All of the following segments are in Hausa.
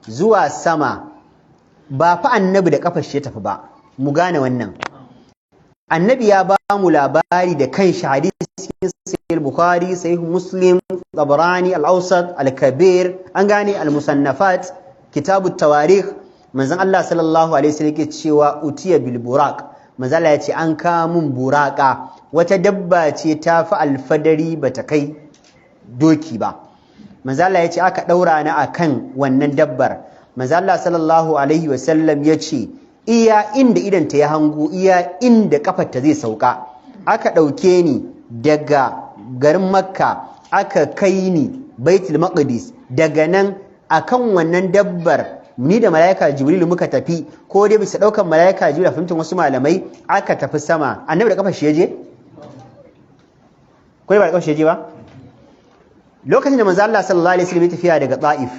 zuwa sama ba fa annabi da kafar shi ya tafi ba, mu gane wannan. Annabi ya ba mu labari da kanshi, hadisi cikin sahih Bukhari, sahih Muslim, Tabarani, Al-Awsat, Al-Kabir, an gane Al-Musannafat, Kitabut Tawarikh. Manzon Allah sallallahu alaihi wasallam yake cewa utiya bil buraq, manzon Allah ya ce an kawo mun buraka, wata dabba ce ta fi alfadari bata kai doki ba. Manzon Allah ya ce aka daura ni akan wannan dabbar. Manzon Allah sallallahu alaihi wasallam ya ce iya inda idanta ya hango, iya inda kafarta zai sauka. Aka ɗauke ni daga garin Makka aka kai ni Baitul Maqdis, daga nan akan wannan dabbar ni da malaika Jibril muka tafi, ko dai bisa ɗaukan malaika Jibril a fahimtar wasu malamai aka tafi sama. Annabi da kafar shi ya je? Ko ba da kafar shi ya je ba? Lokacin da manzo Allah sallallahu alaihi wasallam ya tafiya daga Taif,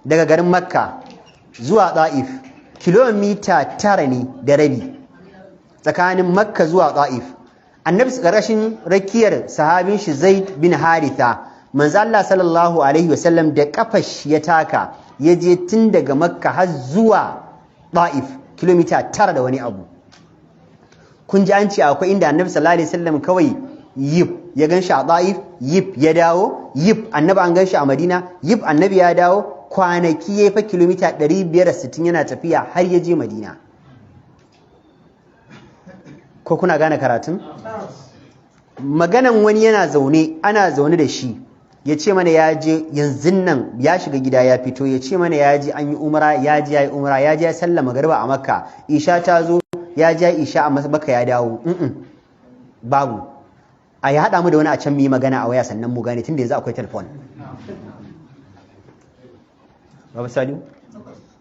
daga garin Makka zuwa Taif, kilomita 9 ne da rabi tsakanin Makka zuwa Taif. Annabi karkashin rakiyar sahabin shi Zaid bin Haritha, manzo Allah sallallahu alaihi wasallam da kafar shi ya taka, ya je tun daga Makka har zuwa Taif, kilomita 9 da wani abu. Kun ji an ce akwai inda Annabi sallallahu alaihi wasallam kawai yib ya ganshi a Taif, yib ya dawo, yib Annabi an ganshi a Madina, yib Annabi ya dawo, kwanaki ya fa kilomita 560 yana tafiya har ya je Madina. Ko kuna gane karatun? Maganan wani yana zaune, ana zaune da shi, ya ce mana ya je yanzu nan ya shiga gida ya fito, ya ce mana ya je an yi umra, ya je ya yi umra, ya je ya sallah magariba a Makka, isha ta zo, ya je isha a Makka ya dawo. Babu. A ya haɗa mu da wani a can mu yi magana a waya sannan mu gane, tunda yanzu akwai telefon. Babu Saliu?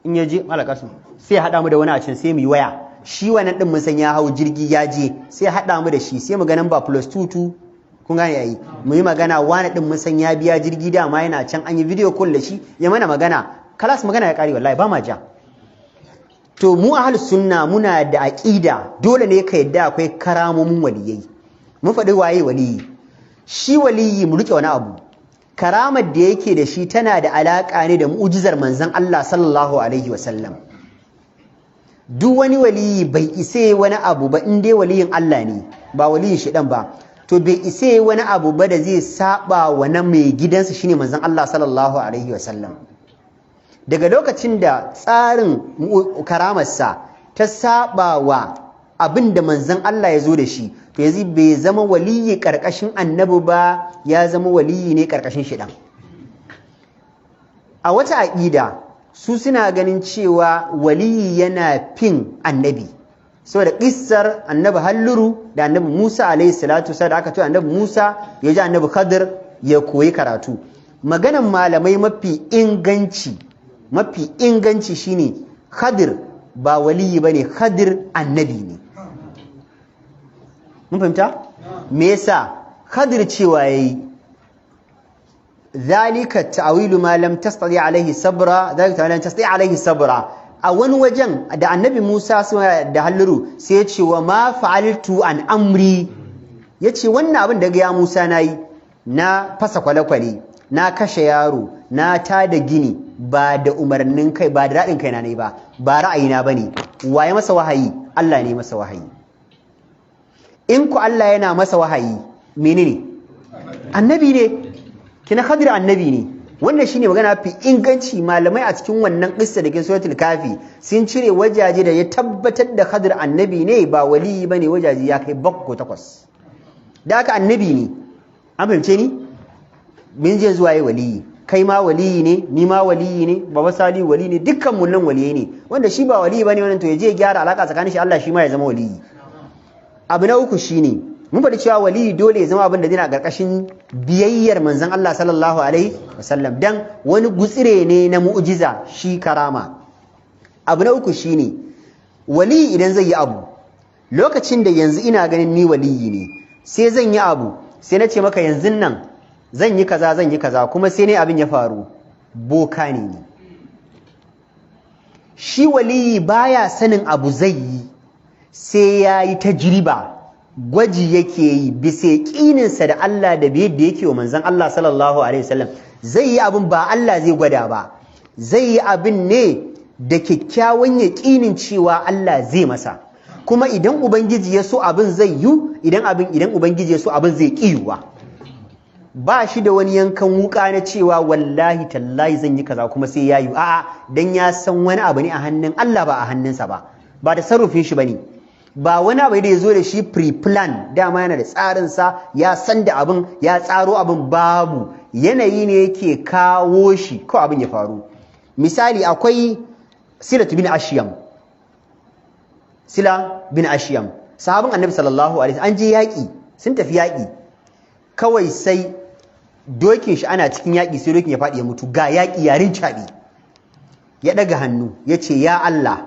In ya je Malakasu sai ya haɗa mu da wani a can sai mu yi waya. Shi wannan ɗin mun san ya hau jirgi ya je, sai ya haɗa mu da shi sai mu ganin ba +22, kun gane yayi. Mu yi magana wani ɗin mun san ya biya jirgi da ma yana can, an yi video call da shi ya mana magana. Kalas magana ya ƙare wallahi ba ma ja. To mu ahlus sunna muna da aqida, dole ne ka yadda akwai karamomin waliyai. Mun faɗi waye waliyi. Shi waliyi mu rike wani abu. Karamar da yake da shi tana da alaƙa ne da mu'jizar manzon Allah sallallahu alaihi wasallam. Duk wani waliyi bai isa wani abu ba in dai waliyin Allah ne, ba waliyin shedan ba, to bai isa wani abu ba da zai saba wa na mai gidansa shine manzon Allah sallallahu alaihi wasallam. Daga lokacin da tsarin karamarsa ta saba wa abin da manzon Allah ya zo da shi, to yanzu bai zama waliyi karkashin annabi ba, ya zama waliyi ne karkashin shedan. A wata aqida su suna ganin cewa waliyi yana fin annabi, saboda kissar annabi Halluru da annabi Musa alaihi salatu wasallam da aka ce annabi Musa ya ji annabi Khadir ya koyi karatu. Maganan malamai mafi inganci shine Khadir ba waliyi bane, Khadir annabi ne. Mun fahimta? Me yasa? Khadir cewa yayi ذلك التأويل ما لم تستطيع عليه صبرا ذلك ما لم تستطيع عليه صبرا. a wani wajen da annabi Musa da Halluru sai ya ce wa ma fa'altu an amri, ya ce wannan abin da ya Musa nayi, na fasa kwale-kwale, na kashe yaro, na tada gini, ba da umarnin kai, ba da raɗin kai na ne ba ra'ayina bane. Waye masa wahayi? Allah ne masa wahayi. In ku Allah yana masa wahayi, menene? Annabi ne. Kina Khadir annabi ne. Wannan shine magana fi inganci. Malamai a cikin wannan kissa da ke suratul kafi sun cire wajaje da ya tabbatar da Khadir annabi ne, ba waliyi bane, wajaje ya kai 7 ko 8. Da haka annabi ne. An fahimce ni? Mun je zuwa yi waliyi. Kai ma waliyi ne, ni ma waliyi ne, Baba Sali waliyi ne, dukkan mun nan waliyai ne. Wanda shi ba waliyi bane wannan to ya je gyara alaka tsakanin shi Allah shi ma ya zama waliyi. Abu na uku shine mun faɗi cewa waliyi dole ya zama abin da zai ƙarƙashin biyayyar manzon Allah sallallahu alaihi wasallam, dan wani gutsire ne na mu'jiza shi karama. Abu na uku shine waliyi idan zai yi abu, lokacin da yanzu ina ganin ni waliyi ne, sai zan yi abu, sai na ce maka yanzu nan zan yi kaza kuma sai ne abin ya faru, boka ne ni. Shi waliyi baya sanin abu zai yi sai ya yi tajriba, gwaji yake yi bisa yaƙininsa da Allah da biyar da yake wa manzon Allah sallallahu alaihi wasallam. Zai yi abin ba Allah zai gwada ba, zai yi abin ne da kyakkyawan yaƙinin cewa Allah zai masa, kuma idan ubangiji ya so abin zai yi, idan ubangiji ya so abin zai ƙiyuwa. Ba shi da wani yankan wuka na cewa wallahi tallahi zan yi kaza kuma sai ya yi, a'a, dan ya san wani abu ne a hannun Allah ba a hannunsa ba da sarrufin shi bane, ba wani abu da ya zo da shi pre-plan, dama yana da tsarinsa, ya san da abin, ya tsaro abin, babu, yanayi ne yake kawo shi ko abin ya faru. Misali, akwai Sila bin Ashiyam, sahabin Annabi sallallahu alaihi wasallam, an je yaƙi, sun tafi yaƙi, kawai sai dokin shi ana cikin yaƙi sai dokin ya faɗi ya mutu, ga yaƙi yarin caɓi, ya ɗaga hannu ya ce, ya Allah,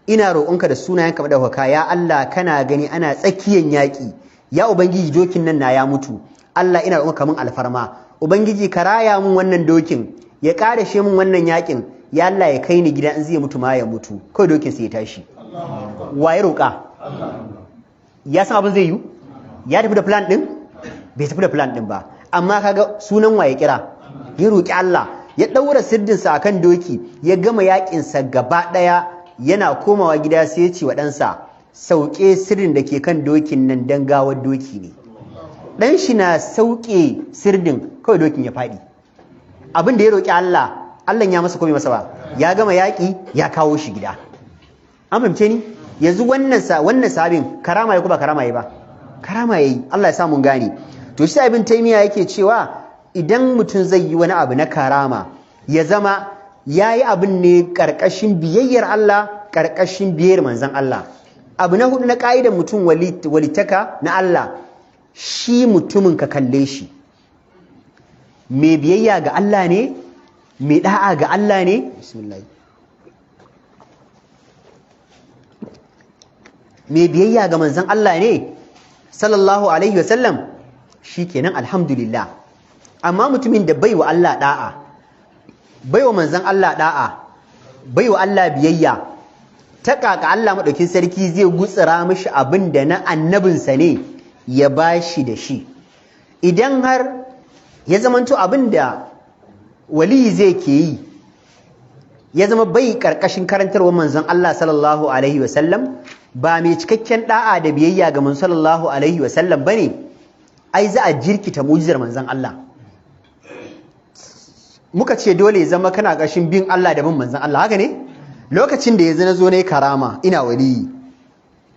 ina roƙonka da sunayenka madaukaka, ya Allah, kana gani ana tsakiyan yaƙi, ya ubangiji dokin nan na ya mutu, Allah ina roƙonka min alfarma, ubangiji ka raya min wannan dokin, ya ƙarashe min wannan yaƙin, ya Allah ya kai ni gida, in zai mutu ma ya mutu, kawai dokin sai ya tashi. Wa ya roƙa? Ya san abin zai yi? Ya tafi da plan ɗin? Bai tafi da plan ɗin ba, amma kaga sunan wa ya kira? Ya roƙi Allah, ya ɗaura sirdinsa akan doki, ya gama yaƙinsa gaba ɗaya, yana komawa gida sai ya ce wa ɗansa, sauke sirdin da ke kan dokin nan dan gawar doki ne. Ɗan shi na sauke sirdin, kawai dokin ya faɗi. Abin da ya roƙi Allah, Allah ya masa komai masa ba, ya gama yaƙi ya kawo shi gida. An fahimce ni? Yanzu wannan sahabin karama ya ko ba karama ya ba? Karama yayi, Allah ya sa mun gane. To shi Ibn Taymiyyah yake cewa idan mutum zai yi wani abu na karama, ya zama yayi abin ne karkashin biyayyar Allah, karkashin biyayyar manzon Allah. Abu na hudu na ka'idar mutum walitaka na Allah, shi mutumin ka kalle shi. Mai biyayya ga Allah ne, mai da'a ga Allah ne, bismillah. Mai biyayya ga manzon Allah ne sallallahu alaihi wasallam, shikenan alhamdulillah. Amma mutumin da bai wa Allah da'a, bai wa manzon Allah da'a, bai wa Allah biyayya, ta kaka Allah madaukin sarki zai gutsira mishi abin da na annabinsa ne ya bashi da shi. Idan har ya zamanto abin da wali zai ke yi ya zama bai karkashin karantarwar manzon Allah sallallahu alaihi wasallam, ba mai cikakken da'a da biyayya ga manzon sallallahu alaihi wasallam bane, ai za a jirkita mu'jizar manzon Allah. Muka ce dole ya zama kana ƙarshen bin Allah da bin manzon Allah, haka ne? Lokacin da yanzu na zo ne karama ina waliyi,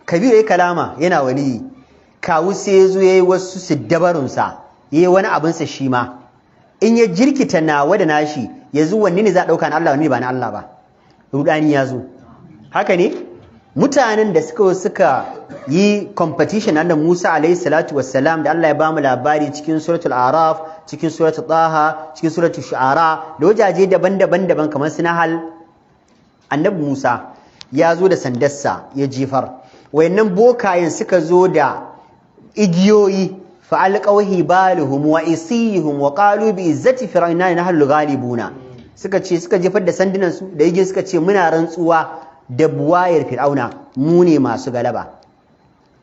Kabiru ya kalama yana waliyi, kawu sai ya zo ya yi wasu siddabarunsa, ya yi wani abinsa shi ma, in ya jirkita nawa da nashi, yanzu wanne ne za a ɗauka na Allah, wanne ba na Allah ba? Rudani ya zo, haka ne? Mutanen da suka yi competition da Musa alaihi salatu wassalam, da Allah ya bamu labari cikin suratul Araf, cikin suratul Taha, cikin suratul Shu'ara, da wajaje daban-daban kamar su Nahal. Annabi Musa ya zo da sandarsa ya jefar, wayannan bokayen suka zo da igiyoyi, fa alqaw hibalahum wa isihum wa qalu bi izzati fir'auna nahnu ghalibuna, suka jefar da sandunan su da igin, suka ce muna rantsuwa da buwayar fir'auna mu ne masu galaba.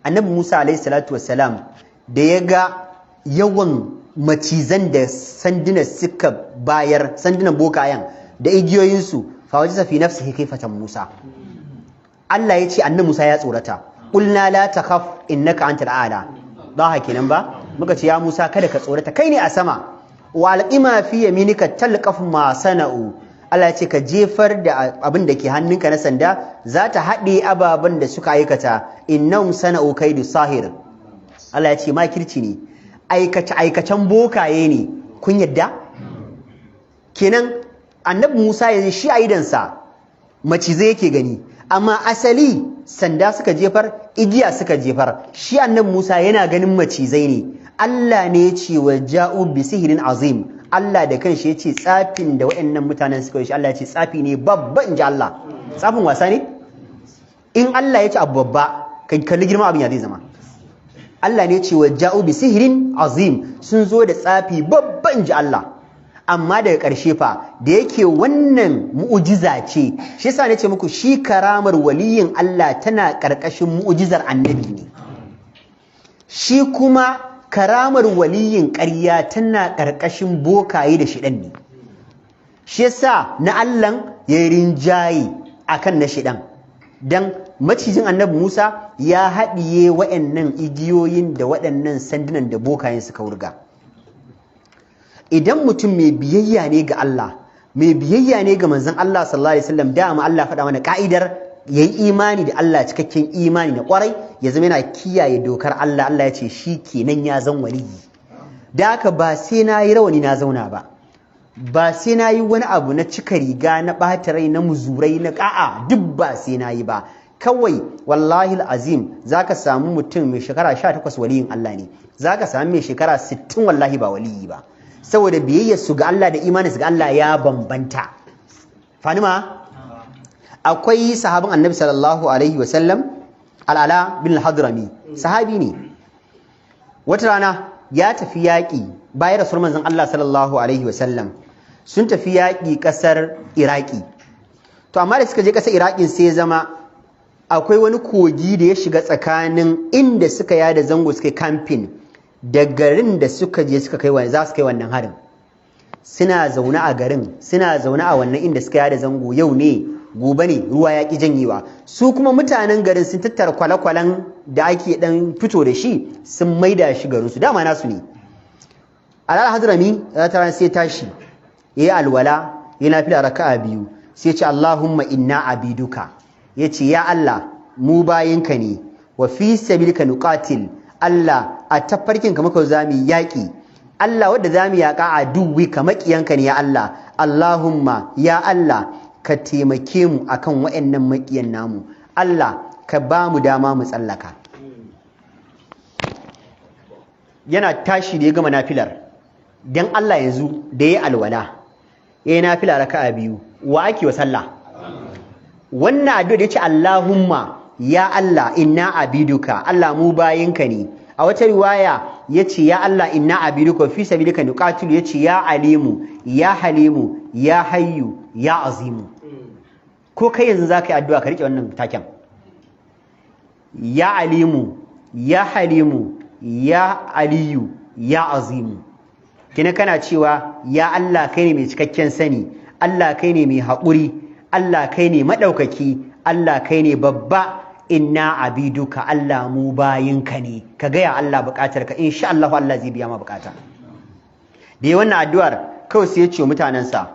Annabi Musa alaihi salatu wassalam da ya ga yawan macizan da sandunan suka bayar, sandunan bokayen da igiyoyinsu, fa wajasa fi nafsihi kayfatan Musa, Allah ya ce annabi Musa ya tsorata, qulna la takhaf innaka antal a'la, ba haka kenan ba, muka ce ya Musa kada ka tsorata, kai ne a sama, wa alqima fi yaminika talqaf ma sana'u, Allah ya ce ka jefar da abin da ke hannunka na sanda, za ta haɗe ababen da suka aikata, innahum sana'u kaidu sahir. Allah ya ce makirci ne, aikacen bokaye ne, kun yadda? Kenan annabi Musa yanzu shi a idansa macizai yake gani, amma asali sanda suka jefar, igiya suka jefar, shi annabi Musa yana ganin macizai ne. Allah ne ya ce wa ja'u bi sihirin azim, Allah da kanshi ya ce tsafin da waɗannan mutanen suka yi shi, Allah ya ce tsafi ne babba, in ji Allah. Tsafin wasa ne? In Allah ya ce abu babba, kan kalli girma abin ya zai zama. Allah ne ya ce wa ja'u bi sihirin azim, sun zo da tsafi babba, in ji Allah. Amma daga ƙarshe fa da yake wannan mu'ujiza ce, shi yasa nace muku shi karamar waliyin Allah tana ƙarƙashin mu'ujizar annabi ne, shi kuma karamar waliyin ƙarya tana ƙarƙashin bokaye da shiɗan ne. shi yasa na Allah ya rinjaye akan na shedan dan macijin annabi Musa ya haɗiye waɗannan igiyoyin da waɗannan sandunan da bokayen suka wurga. Idan mutum mai biyayya ne ga Allah, mai biyayya ne ga manzon Allah sallallahu alaihi wasallam, dama Allah faɗa mana ka'idar yayi imani da Allah cikakken imani na kwarai, ya zama yana kiyaye dokar Allah. Allah ya ce shi kenan ya zan waliyi. Da haka ba sai na yi rawani na zauna ba sai na yi wani abu na cika riga na ɓata rai na muzurai na ƙa'a, duk ba sai na yi ba. Kawai wallahi azim za ka samu mutum mai shekara 18 waliyin Allah ne, za ka samu mai shekara 60 wallahi ba waliyi ba, saboda biyayyar su ga Allah da imanin su ga Allah ya bambanta. Fanima akwai sahabin annabi sallallahu alaihi wasallam al'ala bin al-hadrami, sahabi ne. Wata rana ya tafi yaƙi bayan rasul manzon Allah sallallahu alaihi wasallam, sun tafi yaƙi ƙasar Iraki. To amma da suka je ƙasar Iraki sai ya zama akwai wani kogi da ya shiga tsakanin inda suka yada zango suka yi camping da garin da suka je suka kai za su kai wannan harin. Suna zaune a garin, suna zaune a wannan inda suka yada zango, yau ne gobe ne ruwa ya ƙi janyewa. Su kuma mutanen garin sun tattara kwale-kwalen da ake dan fito da shi sun maida shi garin su, dama nasu ne. Alal hadrami ta sai tashi yayi alwala, yana fila raka'a 2, sai ce Allahumma inna abiduka, yace ya Allah mu bayinka ne, wa fi sabilika nuqatil, Allah a tafarkin ka muka zamu yaki, Allah wanda zamu yaka a duwi ka makiyanka ne ya Allah. Allahumma ya Allah ka taimake mu akan waɗannan makiyan namu, Allah ka ba mu dama mu tsallaka. Yana tashi da ya gama nafilar, dan Allah yanzu da yayi alwala yayi nafila raka'a 2, wa ake wa sallah? Wannan addu'a da yace Allahumma ya Allah inna abiduka, Allah mu bayinka ne. A wata riwaya yace ya Allah inna abiduka fi sabilika nuqatilu, yace ya alimu ya halimu ya hayyu ya azimu. Ko kai yanzu zaka yi addu'a ka rike wannan taken, ya alimu ya halimu ya aliyu ya azimu. Kina kana cewa ya Allah kai ne mai cikakken sani, Allah kai ne mai haƙuri, Allah kai ne maɗaukaki, Allah kai ne babba, inna abiduka, Allah mu bayinka ne. Ka gaya Allah buƙatarka, insha Allah Allah zai biya ma buƙata. Da yi wannan addu'ar kawai sai ya ce mutanensa,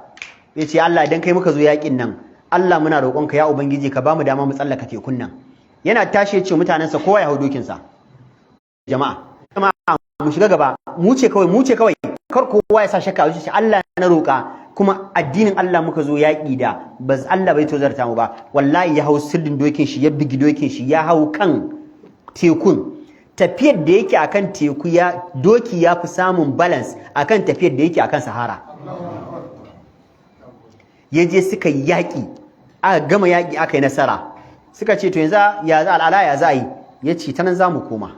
ya ce Allah idan kai muka zo yaƙin nan, Allah muna roƙonka ya Ubangiji ka ba mu dama mu tsallaka tekun nan. Yana tashi ya ce mutanensa kowa ya hau dokinsa. Jama'a mu shiga gaba, mu ce kawai kar kowa ya sa shakka a zuciya, Allah na roƙa kuma addinin Allah muka zo yaƙi da, ba Allah bai tozarta mu ba. Wallahi ya hau sirdin dokin shi, ya bigi dokin shi, ya hau kan tekun. Tafiyar da yake akan teku doki ya fi samun balance akan tafiyar da yake akan Sahara. Ya je suka yi yaƙi, aka gama yaƙi aka yi nasara. Suka ce to yanzu ya za al'ala ya za yi? Ya ce ta nan za mu koma.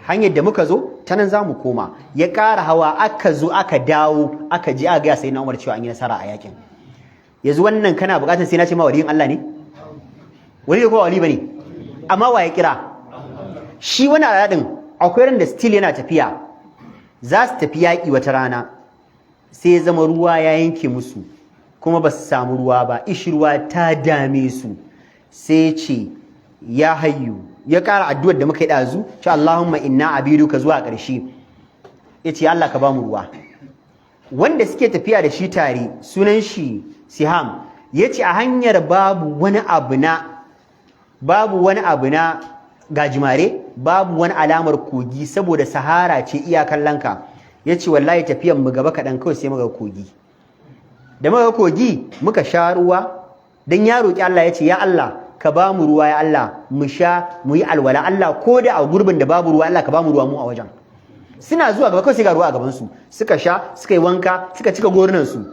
Hanyar da muka zo ta nan za mu koma. Ya ƙara hawa, aka zo aka dawo, aka je aka gaya sai na Umar cewa an yi nasara a yakin. Yanzu wannan kana buƙatar sai na ce ma waliyin Allah ne? Wali ne ko wali bane? Amma wa ya kira? Shi wani al'adun akwai ran da still yana tafiya, za su tafi yaƙi wata rana, sai ya zama ruwa ya yanke musu, kuma ba su samu ruwa ba, ishirwa ta dame su. Sai ce ya hayyu, ya ƙara addu'ar da muka yi ɗazu, ce Allahumma inna abiduka zuwa ƙarshe. Ya ce Allah ka ba mu ruwa. Wanda suke tafiya da shi tare sunan shi Siham, ya ce a hanyar babu wani abu na gajimare, babu wani alamar kogi saboda Sahara ce iyakan lanka. Ya ce wallahi tafiyan mu gaba kaɗan kawai sai muka kogi. Da muka kogi muka sha ruwa, don ya roƙi Allah ya ce ya Allah ka ba mu ruwa ya Allah mu sha mu yi alwala, Allah ko da a gurbin da babu ruwa Allah ka ba mu ruwa mu a wajen. Suna zuwa gaba kawai sai ga ruwa a gaban su, suka sha, suka yi wanka, suka cika gorunan su.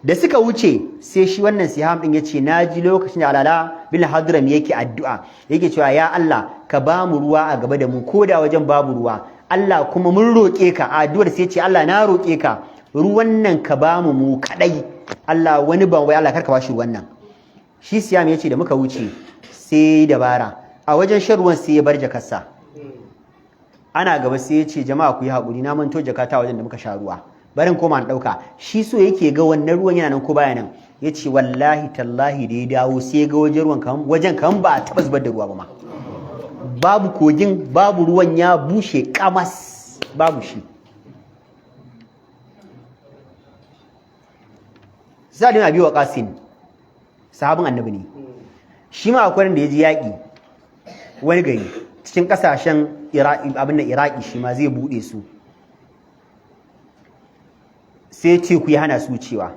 Da suka wuce sai shi wannan Siham din yace naji lokacin da Alala bin Hadram yake addu'a, yake cewa ya Allah ka ba mu ruwa a gaba da mu ko da wajen babu ruwa, Allah kuma mun roƙe ka. A addu'ar sai yace Allah na roƙe ka ruwan nan ka ba mu kadai, Allah wani ban wai Allah karka ba shi ruwan nan. Shi Siham yace da muka wuce sai dabara, a wajen shan ruwan sai ya bar jakarsa. Ana gaba sai ya ce jama'a ku yi haƙuri, na manto jakata wajen da muka sha ruwa, barin koma an ɗauka shi so yake ga wannan ruwan yana nan ko baya nan ya ce wallahi tallahi da ya dawo sai ga wajen kan ba a taɓa zubar da ruwa ba ma babu kogin babu ruwan ya bushe kamas babu shi. Sa'ad bin Abi Waqqas sahabin annabi ne shi ma akwai da ya ji yaƙi wani gari cikin ƙasashen Iraki shi ma zai buɗe su sai ce ku ya hana su cewa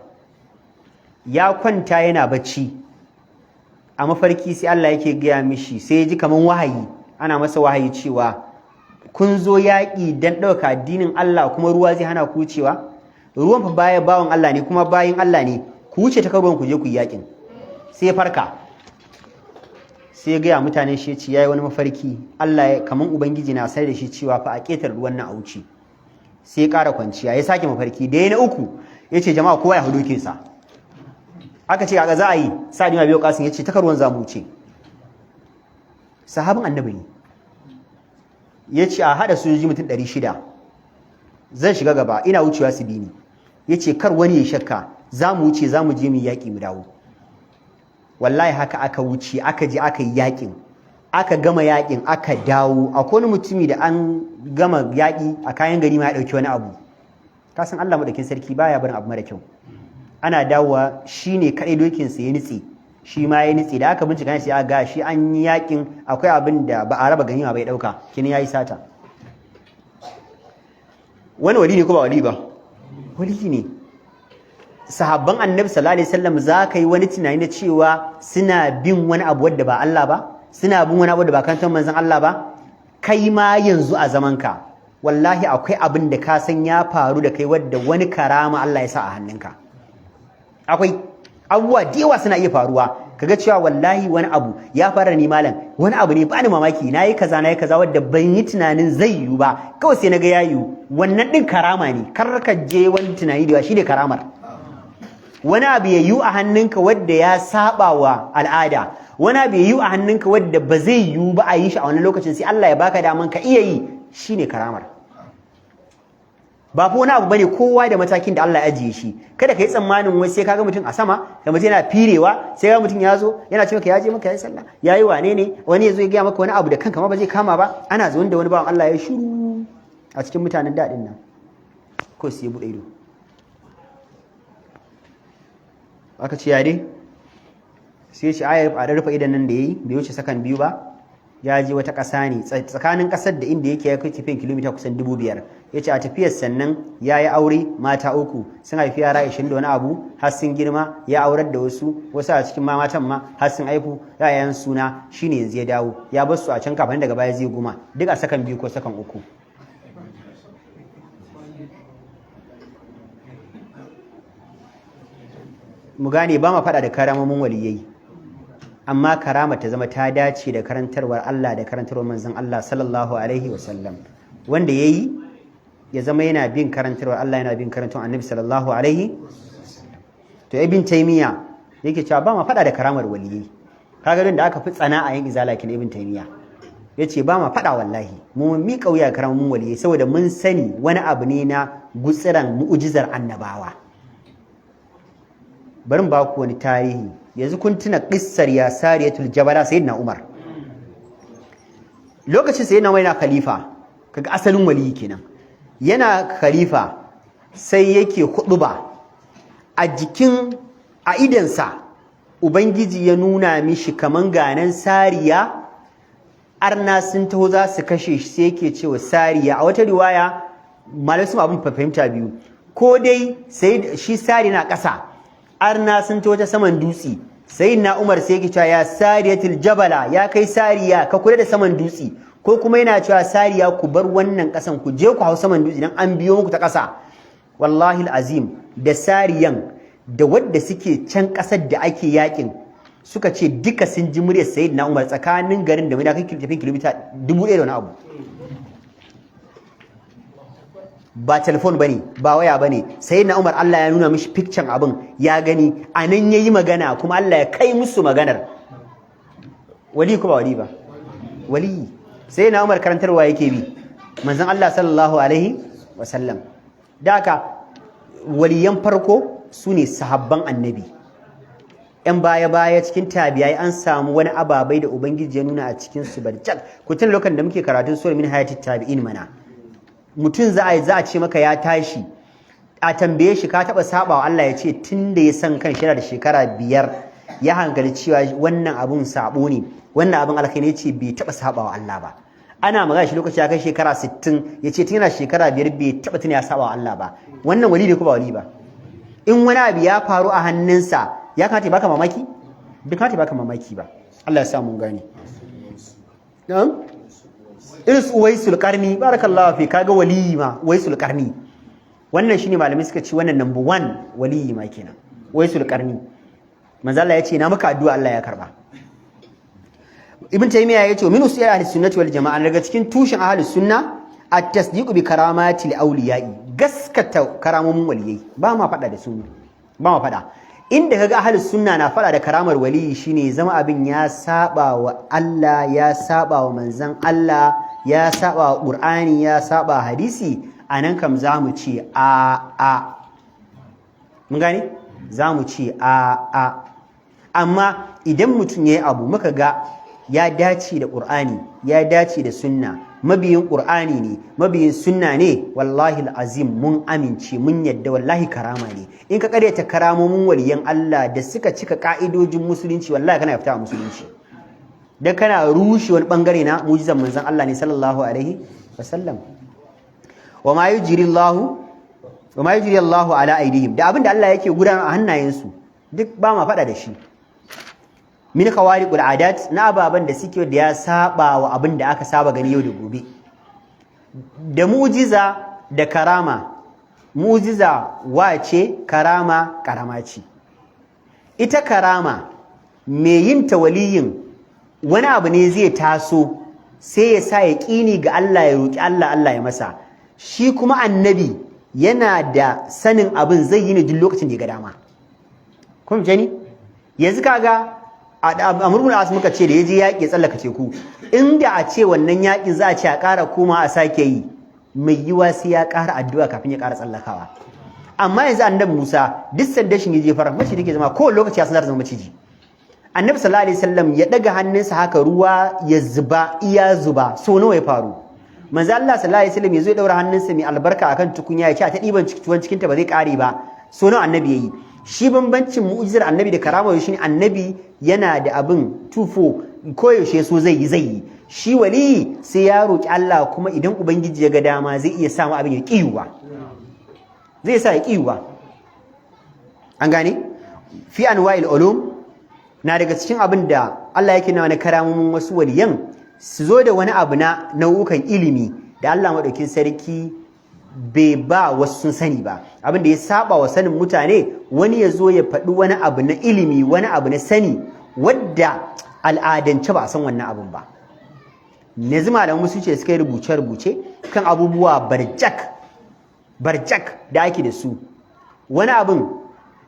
ya kwanta yana bacci a mafarki sai Allah yake gaya mishi sai ya ji kaman wahayi ana masa wahayi cewa kun zo yaƙi don ɗauka addinin Allah kuma ruwa zai hana ku cewa ruwan fa baya bawan Allah ne kuma bayin Allah ne ku wuce ta ruwan ku je ku yi yaƙin sai ya farka sai ya gaya mutane shi ya ce yayi wani mafarki Allah kaman ubangiji na sai da shi cewa fa a ƙetar ruwan nan a wuce sai ya ƙara kwanciya ya sake mafarki da ya na uku ya ce jama'a kowa ya hudu sa aka ce kaga za a yi Sa'ad bin Abi Waqqas ya ce ta ruwan za mu wuce sahabin annabi ne ya ce a haɗa sojoji mutum 600 zan shiga gaba ina wucewa su bi ni ya ce kar wani ya shakka za mu wuce za mu je mu yaƙi mu dawo wallahi haka aka wuce aka je aka yi yaƙin aka gama yaƙin aka dawo akwai wani mutumi da an gama yaƙi a kayan gari ma ya ɗauki wani abu ka san Allah madaukin sarki baya barin abu mara kyau ana dawowa shine kaɗai dokinsa ya nitse shi ma ya nitse da aka bincika shi aka ga shi an yi yaƙin akwai abin da ba a raba ganima bai ɗauka kini ya yi sata wani wali ne ko ba wali ba wali ne sahabban annabi sallallahu alaihi wasallam za ka yi wani tunani na cewa suna bin wani abu wadda ba Allah ba suna bin wani abu da ba kanton manzon Allah ba kai ma yanzu a zamanka wallahi akwai abin da ka san ya faru da kai wadda wani karama Allah ya sa a hannunka akwai abubuwa da yawa suna iya faruwa kaga cewa wallahi wani abu ya fara ni malam wani abu ne bani mamaki nayi kaza wadda ban yi tunanin zai yiwu ba kawai sai naga ya yiwu wannan din karama ne kar ka je wani tunani da shi ne karamar wani abu ya yiwu a hannunka wadda ya saba wa al'ada wani abu ya yiwu a hannunka wadda ba zai yiwu ba a yi shi a wani lokacin sai Allah ya baka daman ka iya yi shine karamar ba fa wani abu bane kowa da matakin da Allah ya ajiye shi kada ka yi tsammanin wai sai kaga mutum a sama da mutum yana firewa sai kaga mutum ya zo yana cewa ya je maka yayi sallah yayi wane ne wani ya zo ya ga maka wani abu da kanka ma ba zai kama ba ana zuwan da wani bawan Allah ya shiru a cikin mutanen dadin nan ko sai ya bude ido aka ce ya dai sai ya ce ayar a rufe idan nan da yayi bai wuce sakan 2 ba ya je wata ƙasa ne tsakanin ƙasar da inda yake ya kai tafiyan kilomita kusan 5,000 ya ce a tafiyar sannan ya yi aure mata 3 sun haifi yara 20 da wani abu har sun girma ya aurar da wasu a cikin matan ma har sun haifu yayan suna shine yanzu ya dawo ya bar su a can kafin daga baya zai goma duk a sakan 2 ko sakan 3 mu gane ba ma faɗa da karamomin waliyai amma karama ta zama ta dace da karantarwar Allah da karantarwar manzon Allah sallallahu alaihi wasallam wanda yayi ya zama yana bin karantarwar Allah yana bin karantarwar Annabi sallallahu alaihi to Ibn Taymiyyah yake cewa ba ma fada da karamar waliyyi kaga da aka fi tsana a yin izala kin Ibn Taymiyyah yace ba ma fada wallahi mu mi kauya karamun waliyyi saboda mun sani wani abu ne na gutsiran mu'jizar annabawa barin ba ku wani tarihi yanzu kun tuna qissar ya sariyatul jabala sayyidina Umar lokacin sayyidina Umar yana khalifa kaga asalin waliyi kenan yana khalifa sai yake huɗuba a jikin a idansa ubangiji ya nuna mishi kaman ganan sariya arna sun taho za su kashe shi sai yake cewa sariya a wata riwaya malai sun abin fahimta biyu ko dai sai shi sari na ƙasa arna sun taho ta saman dutse sayyidina Umar sai yake cewa ya sariyatul jabala ya kai sariya ka kula da saman dutse ko kuma yana cewa sariya ku bar wannan kasan ku je ku hau saman dutse dan an biyo muku ta kasa wallahi alazim da sariyan da wadda suke can kasar da ake yakin suka ce duka sun ji muryar sayyidina Umar tsakanin garin da mai kai kilomita 1000 da wani abu ba telefon bane ba waya bane sayyidina Umar Allah ya nuna mishi picture abin ya gani anan yayi magana kuma Allah ya kai musu maganar wali ko ba wali ba wali sai na Umar karantarwa yake bi manzon Allah sallallahu alaihi wasallam daka waliyan farko su ne sahabban annabi. 'Yan baya-baya cikin tabiyai an samu wani ababai da Ubangiji ya nuna a cikin su barjak. Ku tuna lokacin da muke karatun sura min hayatit tabi'in mana. Mutum za a ce maka ya tashi a tambaye shi ka taba saba wa Allah ya ce tun da ya san kan shi da shekara 5 ya hankali cewa wannan abun sabo ne, wannan abun alkhairi ce bai taba saba wa Allah ba. Ana magana shi lokaci ya kai shekara 60 ya ce tun yana shekara 5 bai taba tuna ya saba wa Allah ba. Wannan wali ne ko ba wali ba? In wani abu ya faru a hannunsa ya kamata baka mamaki? Bai kamata baka mamaki ba. Allah ya sa mun gane. Na'am? Iris Uwaisul Qarni barakallahu fi kaga waliyi ma Uwaisul Qarni. Wannan shine malamai suka ce wannan number 1 waliyi ma kenan. Uwaisul Qarni. Manzo Allah ya ce na maka addu'a Allah ya karba. Ibn Taymiyyah ya ce min usul ahli sunnati wal jamaa daga cikin tushen ahli sunna at-tasdiq bi karamati al-awliya'i gaskata karamomin waliyai ba ma fada da su ba ma fada inda kaga ahli sunna na fada da karamar waliyi shine zama abin ya saba wa Allah ya saba wa manzon Allah ya saba wa Qur'ani ya saba hadisi anan kam zamu ce a mun gane zamu ce a amma idan mutum yayi abu muka ga ya dace da Qur'ani ya dace da sunna mabiyin Qur'ani ne mabiyin sunna ne wallahi alazim mun amince mun yadda wallahi karama ne in ka karyata karamomin waliyan Allah da suka cika ka'idojin musulunci wallahi kana fita a musulunci dan kana rushe wani bangare na mu'jizan manzon Allah ne sallallahu alaihi wasallam wama yujri Allah ala aidihim da abinda Allah yake gudana a hannayensu duk ba ma fada da shi min khawariqul adat na ababan da suke da ya saba wa abin da aka saba gani yau da gobe da mu'jiza da karama mu'jiza wace karama karama ce ita karama me yin tawaliyin wani abu ne zai taso sai ya sa yaqini ga Allah ya roki Allah Allah ya masa shi kuma annabi yana da sanin abin zai yi ne duk lokacin da ya ga dama kun jani yanzu kaga amurmuna asu muka ce da ya je yaƙi tsallaka teku inda a ce wannan yaƙin za a ce a ƙara koma a sake yi mai yiwa sai ya ƙara addu'a kafin ya ƙara tsallakawa amma yanzu annabi Musa duk sanda shi ya je fara mace take zama kowane lokaci ya sanar da zama maciji annabi sallallahu alaihi wasallam ya daga hannunsa haka ruwa ya zuba iya zuba so nawa ya faru manzo Allah sallallahu alaihi wasallam ya zo ya daura hannunsa mai albarka akan tukunya ya ce ta diban cikin ta ba zai ƙare ba so nawa annabi yayi shi bambancin mu'jizar annabi da karamar shi ne annabi yana da abin tufo koyaushe so zai yi shi wali sai ya roki Allah kuma idan ubangiji ya ga dama zai iya samu abin ya kiyuwa zai sa ya kiyuwa an gane fi anwa'il ulum na daga cikin abin da Allah yake nawa na karamomin wasu waliyan su zo da wani abu na nau'ukan ilimi da Allah madaukin sarki bai ba wasu sun sani ba abin da ya saba wa sanin mutane wani ya zo ya faɗi wani abu na ilimi wani abu na sani wadda al'adance ba a san wannan abin ba yanzu malamu su ce suka yi rubuce-rubuce kan abubuwa barjak da ake da su wani abin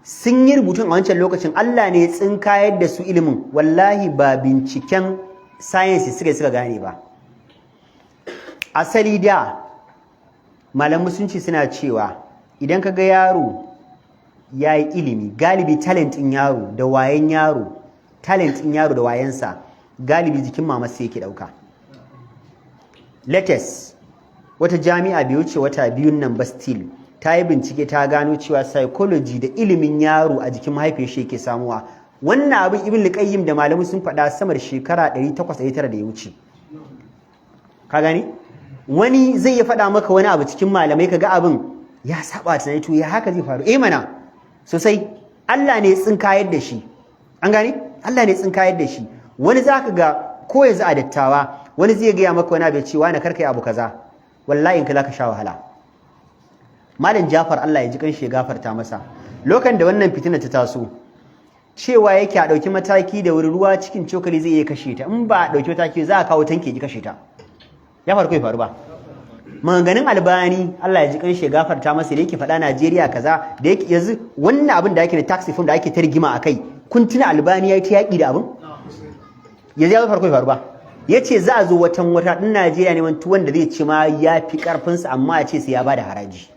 sun yi rubutun a wancan lokacin Allah ne ya tsinkayar da su ilimin wallahi ba binciken science suka gane ba asali da malamu sun ce suna cewa idan ka ga yaro ya yi ilimi galibi talent in yaro da wayen yaro talent in yaro da wayensa galibi jikin mamarsa yake dauka latest wata jami'a bai wuce wata biyun nan ba still ta yi bincike ta gano cewa psychology da ilimin yaro a jikin mahaifiyar shi yake samuwa wannan abin ibn al-qayyim da malamu sun faɗa sama da shekara 800 da ya wuce ka gani wani zai ya faɗa maka wani abu cikin malamai kaga abin ya saba tunani to ya haka zai faru mana sosai Allah ne tsinkayar da shi an gane Allah ne tsinkayar da shi wani zaka ga ko yanzu a dattawa wani zai gaya maka wani abu ya ce wani karkai abu kaza wallahi in ka zaka sha wahala malam Jafar Allah ya ji kanshi ya gafarta masa lokacin da wannan fitina ta taso cewa yake a dauki mataki da wuri ruwa cikin cokali zai iya kashe ta in ba a dauki mataki za a kawo tanke ji kashe ta ya faru kai faru ba maganganun Albani Allah ya ji kanshi ya gafarta masa da yake faɗa Najeriya kaza da yake yanzu wannan abin da yake da tax reform da ake ta rigima akai kun tuna Albani yayi ta yaki da abin yanzu ya faru kai faru ba yace za a zo watan wata din Najeriya ne wanda zai ci ma ya fi karfin sa amma ya ce sai ya bada haraji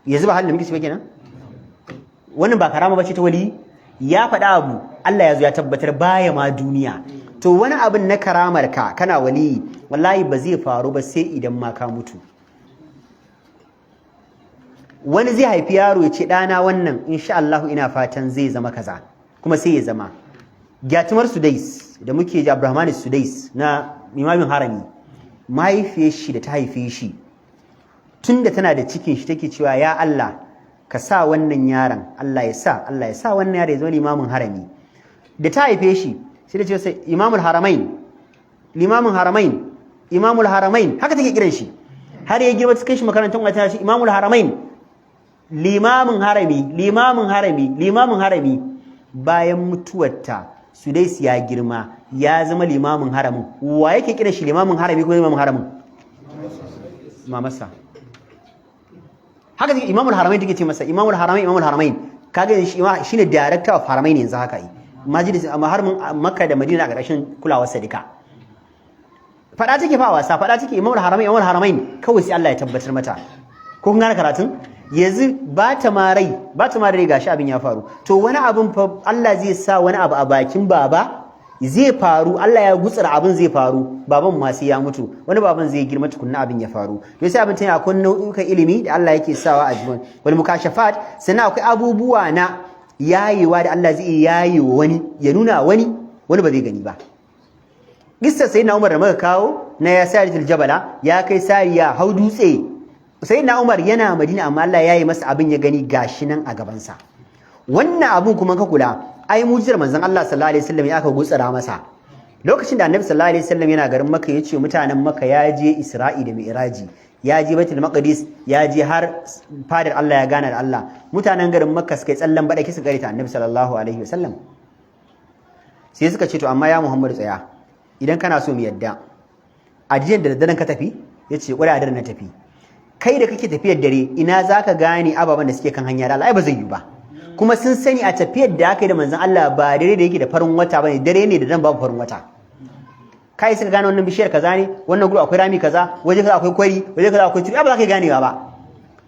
yanzu ba halin da muke ciki kenan wannan ba karama bace ta wali ya faɗa abu Allah ya zo ya tabbatar baya ma duniya to wani abin na karamar ka kana wali wallahi ba zai faru ba sai idan ma ka mutu wani zai haifi yaro ya ce ɗana wannan insha Allah ina fatan zai zama kaza kuma sai ya zama gyatumar Sudais da muke ji Abdurrahman Sudais na imamin harami mahaifiyar shi da ta haife shi tunda tana da cikin shi take cewa ya Allah ka sa wannan yaron Allah ya sa wannan yaron ya zama imamin harami da ta haife shi sai da ce sai imamul haramain haka take kiran shi har ya girma cikin shi makarantar wata shi imamul haramain limamin harami bayan mutuwarta Sudais ya girma ya zama limamin haramin wa yake kiran shi limamin harami ko imamin haramin mamarsa haka imamul haramain take ce masa imamul haramain kaga shi shine director of haramain yanzu haka yi majlis amma haramin Makka da Madina a ƙarshen kulawar sadika fada take fa wasa fada take imamul haramain kawai sai Allah ya tabbatar mata ko kun gane karatun yanzu ba ta ma rai gashi abin ya faru to wani abin fa Allah zai sa wani abu a bakin baba zai faru Allah ya gutsura abin zai faru baban ma sai ya mutu wani baban zai girma tukunna abin ya faru to sai abin tana akwai nau'ukan ilimi da Allah yake sawa a jikin wal mukashafat sannan akwai abubuwa na yayewa da Allah zai yayewa wani ya nuna wani ba zai gani ba kissa sayyidina Umar da muka kawo na ya saritul jabala ya kai sariya hau dutse sayyidina Umar yana Madina amma Allah ya yi masa abin ya gani gashi nan a gabansa wannan abun kuma ka kula ai mujizar manzon Allah sallallahu alaihi wasallam ya aka gutsara masa lokacin da Annabi sallallahu alaihi wasallam yana garin Makka yace mutanen Makka ya je Isra'i da Mi'raji ya je Baitul Maqdis ya je har fadar Allah ya gana da Allah mutanen garin Makka suka yi tsallan bada kisa gare ta Annabi sallallahu alaihi wasallam sai suka ce to amma ya Muhammadu tsaya idan kana so mu yadda ajiyan da daddaren ka tafi yace kwada da na tafi kai da kake tafiyar dare ina zaka gane ababan da suke kan hanya da Allah ai ba zai yi ba kuma sun sani a tafiyar da aka yi da manzon Allah ba dare da yake da farin wata bane dare ne da dan babu farin wata kai suka gane wannan bishiyar kaza ne wannan guru akwai rami kaza waje kaza akwai kwari waje kaza akwai turi ba za ka ganewa ba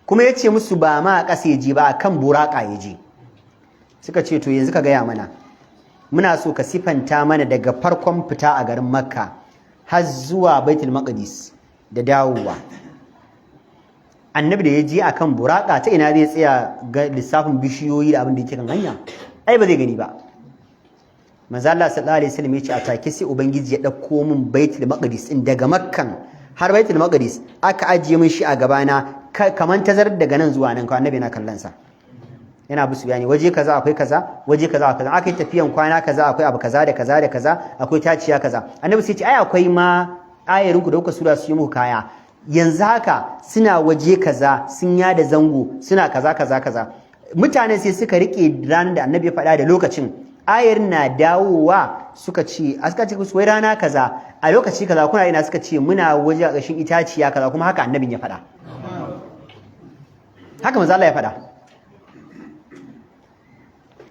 kuma yace musu ba ma a ƙasa yaje ba akan buraka yaje suka ce to yanzu ka gaya mana muna so ka sifanta mana daga farkon fita a garin Makka har zuwa Baitul Maqdis da dawowa annabi da ya je akan buraka ta ina zai tsaya ga lissafin bishiyoyi da abin da yake kan hanya ai ba zai gani ba manzo Allah sallallahu alaihi wasallam ya ce a take sai ubangiji ya dauko min Baitul Maqdis din daga Makkan har Baitul Maqdis aka ajiye min shi a gabana kaman tazarar daga nan zuwa nan ko annabi na kallon sa yana busu bayani waje kaza akwai kaza waje kaza akwai kaza akai tafiyan kwana kaza akwai abu kaza da kaza da kaza akwai taciya kaza annabi sai ya ce ai akwai ma ayarin ku da kuka sura su yi muku kaya yanzu haka suna waje kaza sun yada zango suna kaza mutane sai suka rike ranar da annabi ya faɗa da lokacin ayar na dawowa suka ce wai rana kaza a lokaci kaza kuna ina suka ce muna waje a ƙarshen itaciya kaza kuma haka annabin ya faɗa haka manzo Allah ya faɗa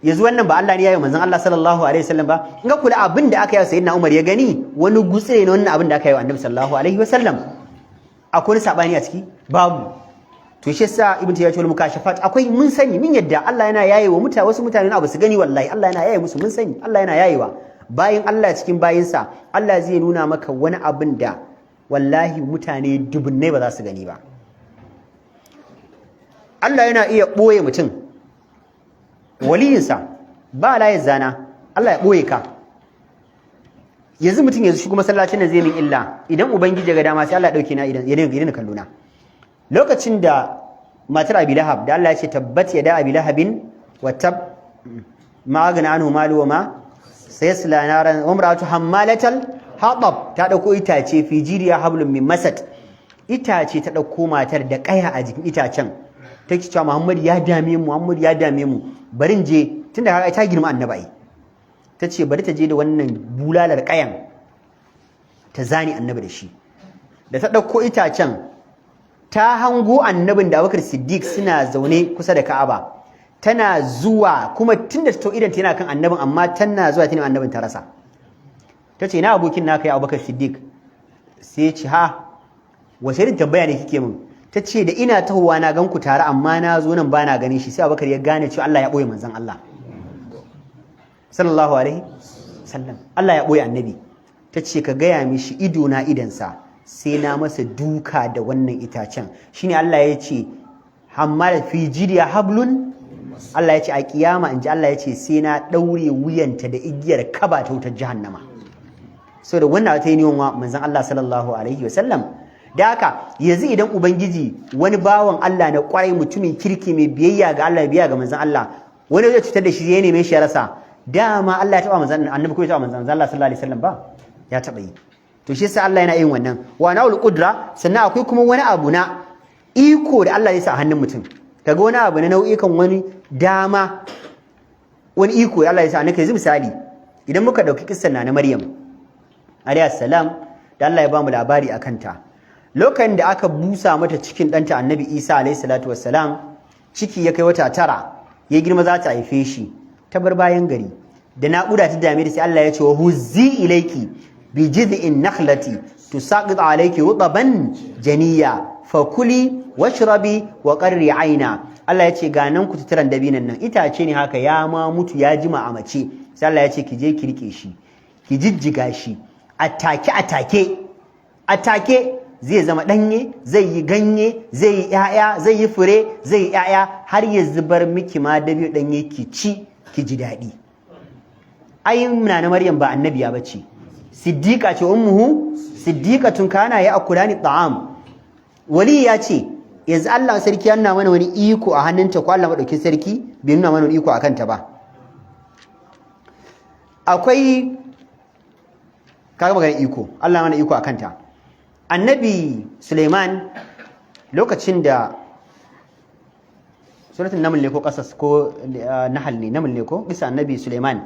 yanzu wannan ba Allah ne ya yi manzon Allah sallallahu alaihi wasallam ba in ga kula abin da aka yi wa sayyidina Umar ya gani wani gutse ne wannan abin da aka yi wa annabi sallallahu alaihi wasallam akwai sabani a ciki babu to shi yasa ibn tayyiba wal mukashafat akwai mun sani mun yadda Allah yana yayewa mutane wasu mutane abu su gani wallahi Allah yana yaye musu mun sani Allah yana yayewa bayin Allah cikin bayinsa Allah zai nuna maka wani abin da wallahi mutane dubunnai ba za su gani ba Allah yana iya boye mutum waliyinsa ba la zana Allah ya boye ka yanzu mutum yanzu shigo masallacin da zai min illa idan ubangiji ga dama sai Allah ya dauke na idan ya dinga kallona lokacin da matar Abi Lahab da Allah ya ce tabbat yada Abi Lahabin wa tab ma agna anhu malu wa ma sayasla naran umratu hammalatal hatab ta dauko itace fi jiriya hablum min masad itace ta dauko matar da kaya a jikin itacen take cewa Muhammad ya dame mu barin je tunda ta girma annabi ta ce bari ta je da wannan bulalar kayan ta zani annabi da shi da ta ɗauko itacen ta hango annabin da Abubakar Siddiq suna zaune kusa da Ka'aba tana zuwa kuma tunda ta idan tana kan annabin amma tana zuwa tana annabin ta rasa tace ina abokin naka ya Abubakar Siddiq sai ya ce ha wace irin tambaya ne kike min ta ce da ina tahowa na gan ku tare amma na zo nan ba na ganin shi sai Abubakar ya gane cewa Allah ya ɓoye manzon Allah sallallahu alaihi sallam, Allah ya ɓoye annabi. Ta ce ka gaya mishi ido na idansa sai na masa duka da wannan itacen. Shine Allah ya ce hammal fi jidiya hablun, Allah ya ce a kiyama in ji Allah ya ce sai na ɗaure wuyanta da igiyar kaba ta wutar jahannama. So da wannan ta yi niwon wa manzon Allah sallallahu alaihi wasallam. Da haka yanzu idan ubangiji wani bawan Allah na kwarai mutumin kirki mai biyayya ga Allah biyayya ga manzon Allah wani zai cutar da shi ya neme shi ya rasa, dama Allah ya taba manzon annabi ko ya taba manzon Allah sallallahu alaihi wasallam ba, ya taba yi. To shi yasa Allah yana yin wannan wa na'ul qudra. Sannan akwai kuma wani abu na iko da Allah ya sa a hannun mutum, kaga wani abu na nau'ikan wani dama wani iko da Allah ya sa annaka. Yanzu misali idan muka dauki kissar na Maryam alayhi salam da Allah ya ba mu labari akan ta, lokacin da aka busa mata cikin ɗanta annabi Isa alayhi salatu wassalam, ciki ya kai wata 9 ya girma za ta haife shi, ta bar bayan gari da naƙuda ta dame da sai Allah ya ce wa huzzi ilayki bi jid'in nakhlati tusaqit alayki rutban janiya fakuli washrabi wa qarri aina. Allah ya ce ga nan ku tuturan dabinan nan itace ne haka ya ma mutu ya jima a mace, sai Allah ya ce ki je ki rike shi ki jijjiga shi atake zai zama ɗanye, zai yi ganye, zai yi ‘ya'ya, zai yi fure, zai yi ‘ya'ya har ya zubar miki ma dabi'u ɗanye ki ci ki ji daɗi. Ayin na Maryam ba annabiya ba ce, siddiqa ce ummuhu siddiqatun kana ya akulani ta'am. Wali ya ce yanzu Allah sarki ya nuna mana wani iko a hannunta ko Allah madaukin sarki bai nuna mana wani iko a kanta ba. Akwai kaga magana iko, Allah mana iko a kanta. Annabi Suleiman lokacin da suratul naml ne ko qasas ko nahl ne, naml ne ko bisa annabi Suleiman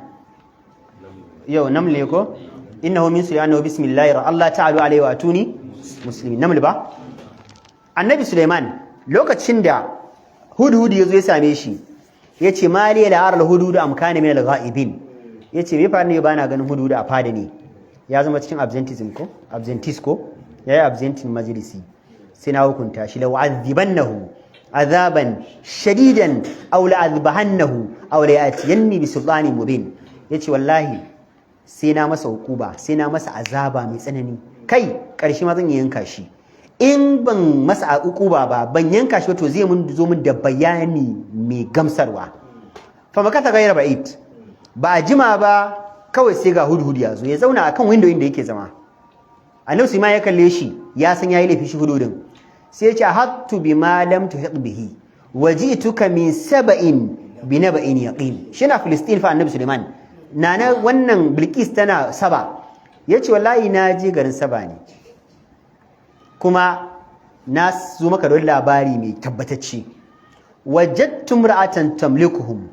yau naml ne ko innahu min Suleiman wa bismillahir Allah ta'ala alaihi wa atuni muslimin, naml ba. Annabi Suleiman lokacin da hudhud yazo ya same shi yace mali la aral hudud am kana min al-ghaibin, yace me fa ne bana ganin hudhud a fada ne, ya zama cikin absenteeism ko absentees ko yayi absentin majalisi, sai na hukunta shi la wa'adhibannahu azaban shadidan aw la azbahannahu aw la yatiyanni bi sultanin mubin. Yace wallahi sai na masa hukuba, sai na masa azaba mai tsanani, kai karshe ma zan yanka shi. In ban masa hukuba ba ban yanka shi to zai mun zo mun da bayani mai gamsarwa. Fa makata gaira ba'id, ba jima ba kawai sai ga hudhud ya zo ya zauna akan window inda yake zama. Annabi Sulaiman ya kalle shi ya san yayi laifi shi hududin, sai ya ce hattu bima lam tuhit bihi waji'tuka min sab'in bi naba'in yaqin. Shina Filistin fa Annabi Sulaiman nana wannan Bilqis tana Saba, yace wallahi na je garin Saba ne kuma na zo maka da labari mai tabbatacce. Wajadtu imra'atan tamlikuhum,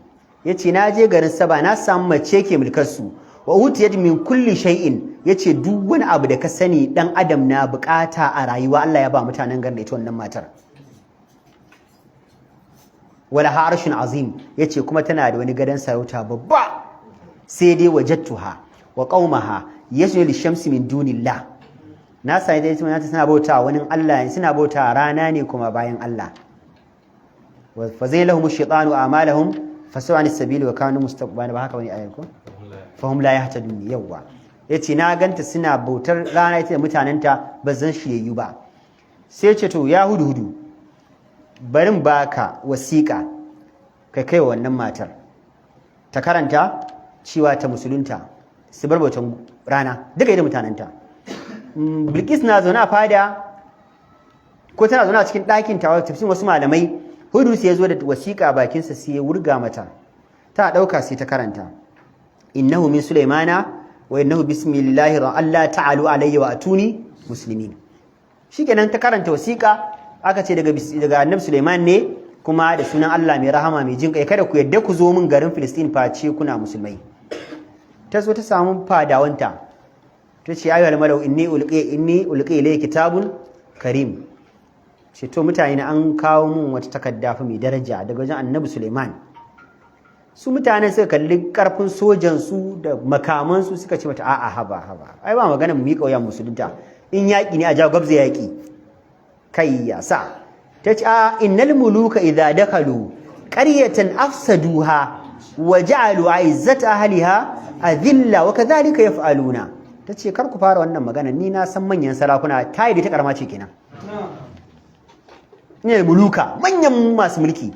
yace na je garin Saba na samu mace ke mulkar su, wa utiyat min kulli shay'in, yace duk wani abu da ka sani dan adam na bukata a rayuwa Allah ya ba mutanen garin da ita wannan matar. Wala harshun azim, yace kuma tana da wani gadon sarauta babba. Sai dai wajadtuha wa qaumaha yasjudu lishamsi min dunillah, na sai dai suna bauta wani Allah, suna bauta rana ne kuma bayan Allah. Wa fazailahum ash-shaytanu a'malahum fasawani as-sabil wa kanu mustaqbana, ba haka wani ayar ko fahum la yahtadun. Yawa yace na ganta suna bautar rana ita da mutanenta ba zan shiyayyu ba. Sai ce to ya hudu barin baka wasiƙa kai wa wannan matar ta karanta cewa ta musulunta su bar bautan rana duka ita mutanenta. Bilqis na zaune a fada ko tana zaune a cikin ɗakin ta tafsirin wasu malamai, hudu sai ya zo da wasiƙa bakinsa sai ya wurga mata, ta ɗauka sai ta karanta innahu min sulaimana wa innahu bismillahir Allah ta'alu alayya wa atuni muslimin. Shikenan ta karanta wasiƙa, aka ce daga annabi Sulaiman ne kuma da sunan Allah mai rahama mai jin kai, kada ku yadda ku zo min garin Filistin face kuna musulmai. Ta zo ta samu fadawanta ta ce ayyuhal malau inni ulqi ilayka kitabun karim, ce to mutane an kawo mun wata takarda fa mai daraja daga wajen annabi Sulaiman. Su mutane suka kalli karfin sojan su da makaman su suka ce mata a'a haba ai ba magana mu miƙa wuya musulunta, in yaƙi ne a jawo gabza yaƙi kai ya sa tace a innal muluka idza dakalu qaryatan afsaduha wa ja'alu 'izzata ahliha adilla wa kadhalika yaf'aluna. tace kar ku fara wannan magana, ni na san manyan sarakuna tayi da ta karama ce kenan. ne muluka manyan masu mulki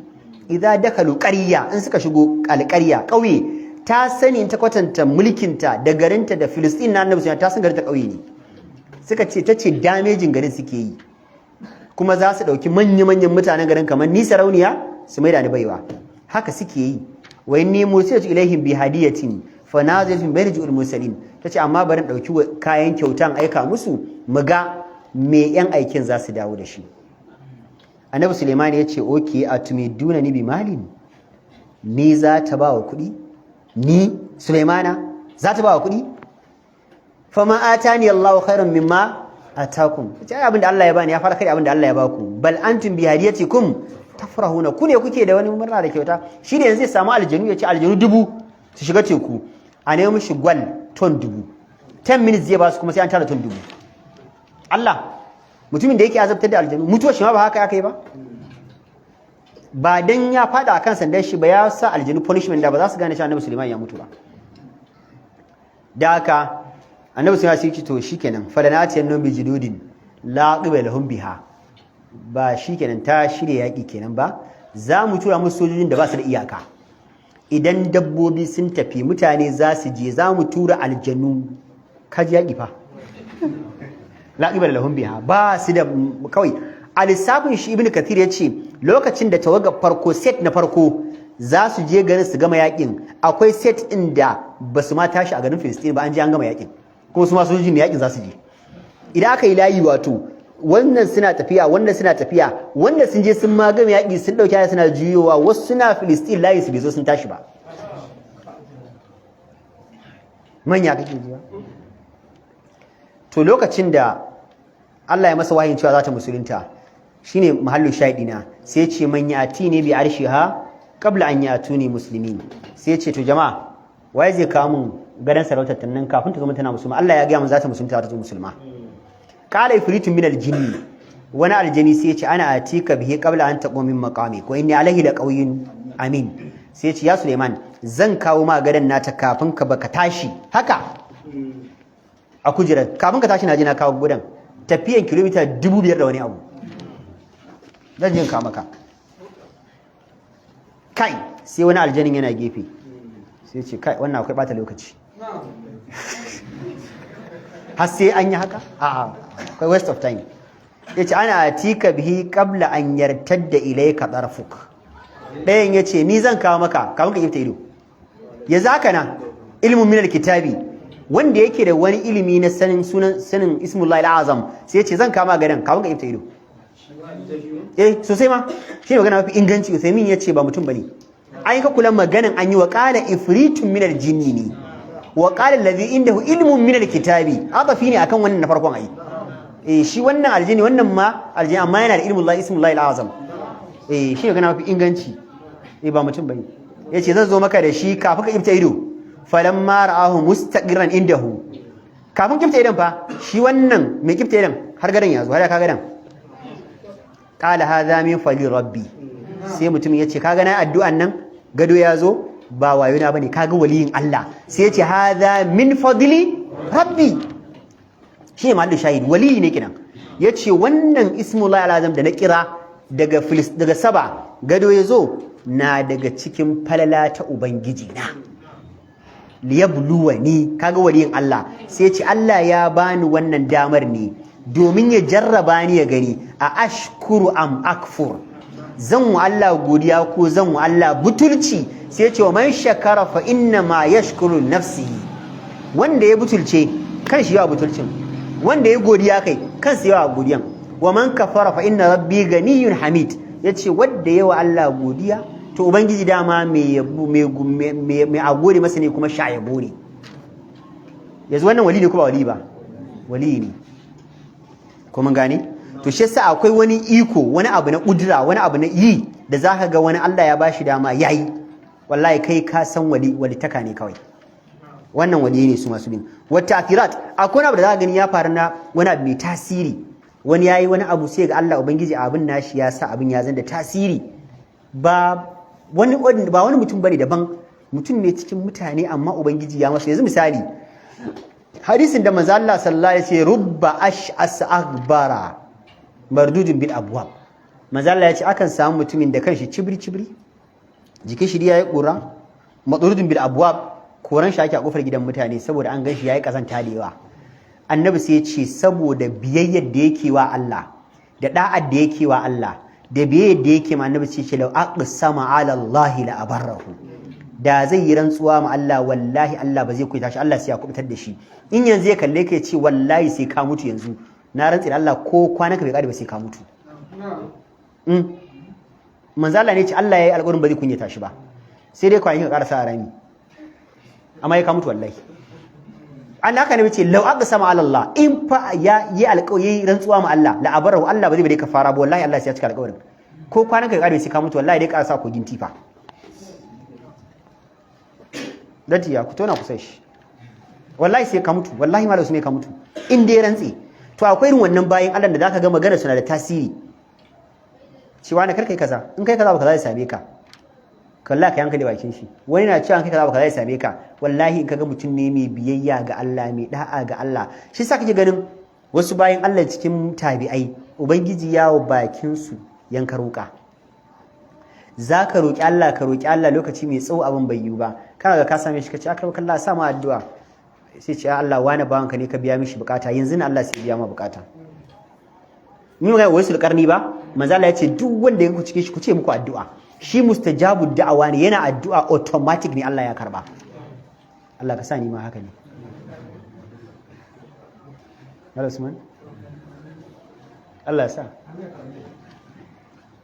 idza dakalu qarya in suka shigo alqarya kauye, ta sani ta kwatanta mulkinta da garinta da Filistin na Annabi ta san garinta kauye ne. suka ce tace damejin garin suke yi, kuma za su dauki manyan mutanen garin kamar ni sarauniya su maida ni baiwa, haka suke yi. wa inni mursilatu ilaihim bi hadiyatin fanazilun bayna mursalin. tace amma bari dauki kayan kyautan aika musu muga me yan aikin za su dawo da shi. Annabi Sulaiman ya ce okay atumiduna ni bi malin, ni za ta ba wa kuɗi, ni Sulaimana za ta ba wa kuɗi? fama atani Allahu khairan mimma atakum. ce abin da Allah ya bani ya fara kai abin da Allah ya baku. bal antum bi hadiyatikum tafrahuna, ku ne kuke da wani murna da kyauta. shi ne yanzu zai samu aljanu, ya ce aljanu 1000 su shiga teku a nemi mishi gwal ton 1000, 10 minutes zai ba su kuma sai an tara ton 1000. Allah, mutumin da yake azabtar da aljanu, mutuwar shi ma ba haka yi ba? ba dan ya fada akan sandan shi ba ya sa aljanu punishment da ba za su gane shi Annabi Sulaiman ya mutu ba. da haka Annabi Sulaiman sai ce to shikenan fadanatiyan nun bi jidudin la qibalahum biha, ba shikenan ta shirye yaki kenan ba, za mu tura musu sojojin da ba su da iyaka. idan dabbobi sun tafi mutane za su je, za mu tura aljanu, kaji yaki fa la qibalahum biha, ba su da kawai. a lissafin shi Ibn Kathir ya ce lokacin da tawagar farko set na farko za su je garin su gama yakin, akwai set ɗin da ba su ma tashi a garin Filistin ba, an je an gama yakin, kuma su ma sojojin yakin za su je. idan aka yi layi wato wannan suna tafiya wannan suna tafiya, wanda sun je sun ma gama yaki sun dauki suna juyowa, wasu suna Filistin layi su bai zo sun tashi ba. manya kake jiya. to lokacin da Allah ya masa wahayin cewa za ta musulunta, shine mahallin shahidina, sai ce man yati ne bi arshiha qabla an yatuni muslimin. sai ce to jama'a waye zai kawo mun gadan sarautar nan kafin ta zama tana musulma? Allah ya ga mun za ta musulunta ta zama musulma. qala ifritun min aljinni, wani aljani sai ce ana atika bihi qabla an taqum min maqami wa inni alaihi laqawiyyun amin. sai ce ya Suleiman zan kawo ma gadan nata kafin ka baka tashi haka a kujerar, kafin ka tashi na je na kawo gudan tafiyan kilomita 5,000 da wani abu, zan jin ka maka kai. sai wani aljanin yana gefe sai ce kai wannan akwai bata lokaci har sai an yi haka akwai waste of time. ya ce ana atika bihi qabla an yartadda ilayka tarfuk. ɗayan ya ce ni zan kawo maka kafin ka kifta ido. ya zaka na ilmin minar kitabi, wanda yake da wani ilimi na sanin ismullahi al'azam, sai ya ce zan kama gadan kafin ka kifta ido. sosai ma shi ne magana mafi inganci. Usaimin ya ce ba mutum bane. an yi ka kula maganan an yi wa qala ifritun minal jinni ne wa qala allazi indahu ilmun minal kitabi, adafi ne akan wannan na farkon ai. shi wannan aljini wannan ma aljini amma yana da ilmullahi ismullahi al'azam. shi ne magana mafi inganci. ba mutum bane. yace zan zo maka da shi kafin ka kifta ido. falamma ra'ahu mustaqiran indahu, kafin kifta idan fa shi wannan mai kifta idan har gadan ya zo, har ya ka gadan. qala hadha min fali rabbi, sai mutum yace kaga na addu'an nan gado ya zo ba wayo na bane, kaga waliyin Allah. sai yace hadha min fadli rabbi, shi ne mahallu shahid, waliyi ne kinan. yace wannan ismullahi alazam da na kira daga Saba gado ya zo na daga cikin falala ta ubangiji na, liyabluwani, kaga waliyin Allah. sai yace Allah ya bani wannan damar ne domin ya jarraba ni ya gani a ashkuru am akfur, zan wa Allah godiya ko zan wa Allah butulci. sai ya ce wa man shakara fa inna ma yashkuru nafsihi, wanda ya butulce kan shi yawa butulcin, wanda ya godiya kai kansa yawa godiyan. wa man kafara fa inna rabbi ganiyyun hamid, yace wanda yawa Allah godiya to ubangiji dama mai a gode masa ne kuma sha yabo ne. yanzu wannan wali ne kuma wali ba wali ne ko mun gane. to shi yasa akwai wani iko, wani abu na kudura, wani abu na yi da zaka ga wani Allah ya bashi dama yayi, wallahi kai ka san wali taka ne kawai. wannan wali ne su masu bin wata akirat. akwai abu da zaka gani ya faru na wani abu mai tasiri wani yayi wani abu sai ga Allah ubangiji abin nashi ya sa abin ya zanda tasiri ba wani mutum bane daban, mutum ne cikin mutane amma ubangiji ya masa. Yanzu misali hadisin da manzo Allah sallallahu alaihi wasallam ya ce rubba ash'as aghbara mardudun bil abwab. Manzo Allah ya ce akan samu mutumin da kanshi cibri jikin shi yayi kura madrudun bil abwab, koran shi ake a kofar gidan mutane saboda an ganshi yayi kazanta da yawa. Annabi sai ya ce saboda biyayyar da yake wa Allah da da'ar da yake wa Allah da biyayyar da yake ma annabi sai ya ce law aqsama ala Allah la abarrahu, da zai yi rantsuwa ma Allah wallahi Allah ba zai kuita shi, Allah sai ya kubutar da shi. In yanzu ya kalle ka ya ce wallahi sai ka mutu yanzu, na rantsi da Allah ko kwanaka bai kare ba sai ka mutu. Manzo Allah ne ce Allah yayi alƙawarin ba zai kunyata shi ba, sai dai kwanakin ka karasa a rami, amma ya ka mutu wallahi. An haka ne ce lau aka sama Allah, in fa ya yi alƙawari rantsuwa ma Allah la abarahu, Allah ba zai bade ka fara ba wallahi Allah sai ya cika alƙawarin. Ko kwanaka ka kare sai ka mutu wallahi dai ka sa kogin tifa. Datiya ku tona kusa shi, wallahi sai ka mutu, wallahi malam su ne ka mutu in dai rantsi. To akwai irin wannan bayin Allah da zaka ga magana suna da tasiri, cewa na karkai kaza, in kai kaza ba kaza zai same ka, wallahi kai hankali bakin shi. Wani na cewa kai kaza ba kaza zai same ka, wallahi in kaga mutum ne mai biyayya ga Allah, mai da'a ga Allah. Shi yasa kake ganin wasu bayin Allah cikin tabi'ai ubangiji yawo bakin su yanka roƙa. Zaka roki Allah, ka roki Allah lokaci mai tsawo abin bai yiwu ba, kana ga ka same shi kace akrabaka Allah sa ma addu'a, sai ce Allah wani bawanka ne ka biya mishi bukata, yanzu ne Allah sai biya ma bukata. Ni ga wai sulkarni ba, manzo Allah ya ce duk wanda ya cike shi ku ce muku addu'a, shi mustajabu da'awa ne, yana addu'a automatic ne Allah ya karba. Allah ka sa ni ma haka ne. Usman Allah ya sa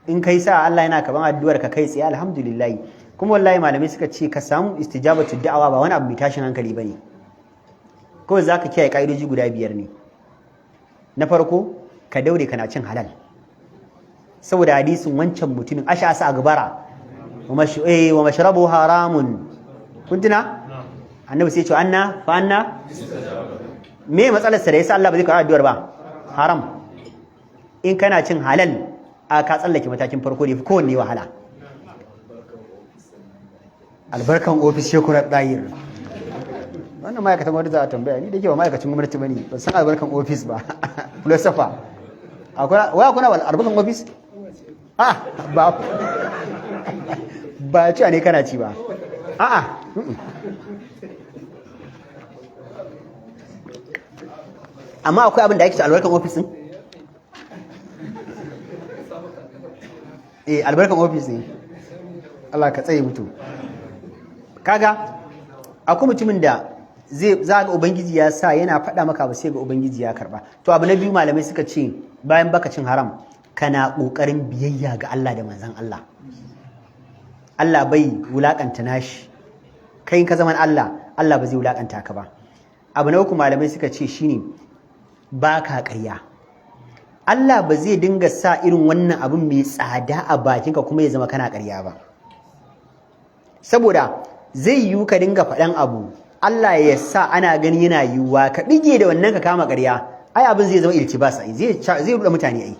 in kai sa Allah yana kaban addu'ar ka kai tsaye alhamdulillah. Kuma wallahi malamai suka ce ka samu istijabatu da'awa ba wani abu mai tashin hankali bane, kawai zaka kiyaye kaidoji guda 5 ne. Na farko ka daure kana cin halal, saboda hadisin wancan mutumin ash'asa agbara wa mashrabu haramun, kun tuna annabi sai ya ce anna fa anna me matsalar sa da yasa Allah ba zai karɓi addu'ar ba? Haram. In kana cin halal a ka tsallake matakin farko da yafi kowanne wahala. Albarkan ofis shekura dayir, wannan ma'aikatan gwamnati za a tambaya, ni da ke ba ma'aikacin gwamnati bane, ban san albarkan ofis ba. Philosopher akwai kuna albarkan ofis? Ba ci ne kana ci ba. Amma akwai abin da ake ci albarkan ofis din? Albarkan ofis ne. Allah ka tsaye mutu. Kaga akwai mutumin da za ga ubangiji ya sa yana faɗa maka ba sai ga ubangiji ya karba. To abu na biyu malamai suka ce bayan baka cin haram kana kokarin biyayya ga Allah da manzon Allah. Allah bai wulakanta nashi, kai in ka zaman Allah ba zai wulakanta ka ba. Abu na uku malamai suka ce shine baka ƙarya. Allah ba zai dinga sa irin wannan abin mai tsada a bakinka kuma ya zama kana ƙarya ba. Saboda zai yiwu ka dinga faɗan abu, Allah ya sa ana gani yana yiwuwa, ka ɗige da wannan ka kama ƙarya, ai abin zai zama iltibas, zai ruɗa mutane ai.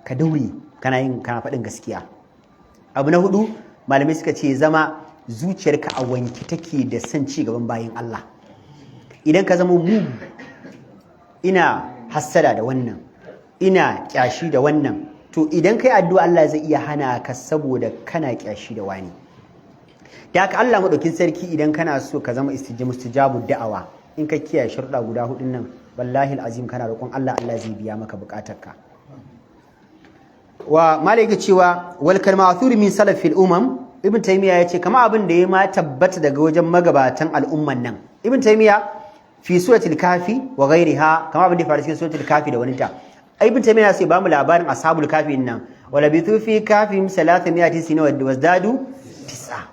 Ka daure kana faɗin gaskiya. Abu na 4 malamai suka ce zama zuciyarka a wanke take da son ci gaban bayin Allah. Idan ka zama mu ina hassada da wannan, ina kyashi da wannan, to idan kai addu'a Allah zai iya hana ka saboda kana kyashi da wani. Da haka Allah madaukin sarki idan kana so ka zama mustajabu da'awa, in ka kiyaye sharuɗa guda 4 nan, wallahi alazim kana roƙon Allah zai biya maka buƙatarka. Wa malaika cewa wal kalma'thur min salafil umam, Ibn Taymiyyah yace kama abin da ya ma tabbata daga wajen magabatan al'umman nan. Ibn Taymiyyah fi suratul kafi wa ghairiha, kama abin da ya faru cikin suratul kafi da wani ta. Ibn Taymiyyah sai ba mu labarin ashabul kafi nan, wala bithu fi kafihim 300 sina wa wazdadu 9.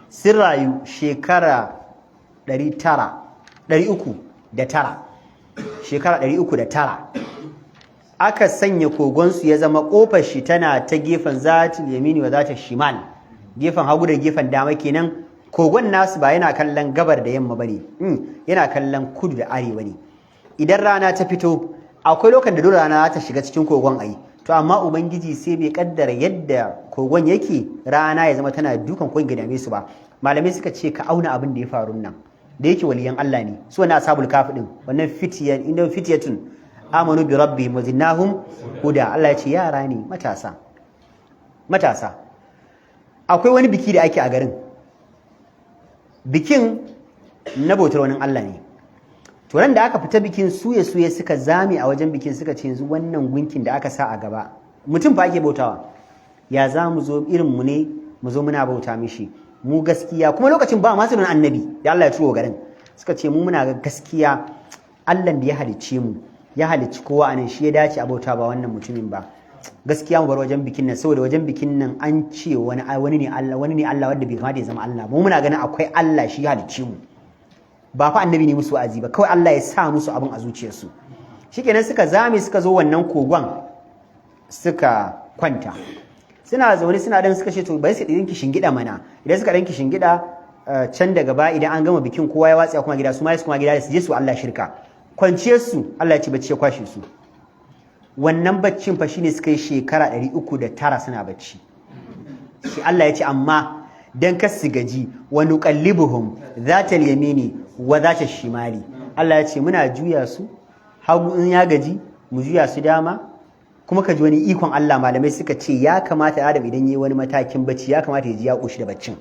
Sun rayu shekara 309, shekara 309. Aka sanya kogonsu ya zama kofar shi tana ta gefen zatul yamini wa zatul shimal, gefen hagu da gefen dama kenan. Kogon nasu ba yana kallon gabar da yamma bane, yana kallon kudu da arewa ne. Idan rana ta fito akwai lokacin da dole rana ta shiga cikin kogon ai to amma ubangiji sai bai kaddara yadda kogon yake rana ya zama tana dukan kogon ga dame su ba malamai suka ce ka auna abin da ya faru nan da yake waliyan Allah ne su wannan ashabul kafi din wannan fitiyatun amanu bi rabbihim wa zinnahum huda Allah ya ce yara ne matasa akwai wani biki da ake a garin bikin na bautar wani Allah ne to ran da aka fita bikin suye suka zame a wajen bikin suka ce yanzu wannan gunkin da aka sa a gaba mutum fa ake bautawa ya za mu zo irin mu ne mu zo muna bauta mishi mu gaskiya kuma lokacin ba masu nan annabi da Allah ya turo garin suka ce mu muna ga gaskiya Allah da ya halicce mu ya halicci kowa anan shi ya dace a bauta ba wannan mutumin ba gaskiya mu bar wajen bikin nan saboda wajen bikin nan an ce wani ne Allah wanda bai kamata ya zama Allah mu muna ganin akwai Allah shi ya halicce mu ba fa annabi ne musu wa'azi ba kawai Allah ya sa musu abin a zuciyarsu shikenan suka zame suka zo wannan kogon suka kwanta suna zaune suna dan suka ce to bai su dinki shingida mana idan suka danki shingida can daga ba idan an gama bikin kowa ya watsa kuma gida su ma su kuma gida su je su Allah shirka kwanciyar su Allah ya ci bacci ya kwashe su wannan baccin fa shine suka yi shekara 309 suna bacci shi Allah ya ce amma dan kar su gaji wa nuqallibuhum zatal yamini wa zatal shimali Allah ya ce muna juya su hagu in ya gaji mu juya su dama kuma ka ji wani ikon Allah malamai suka ce ya kamata Adam idan yayi wani matakin bacci ya kamata ya ji ya koshi da baccin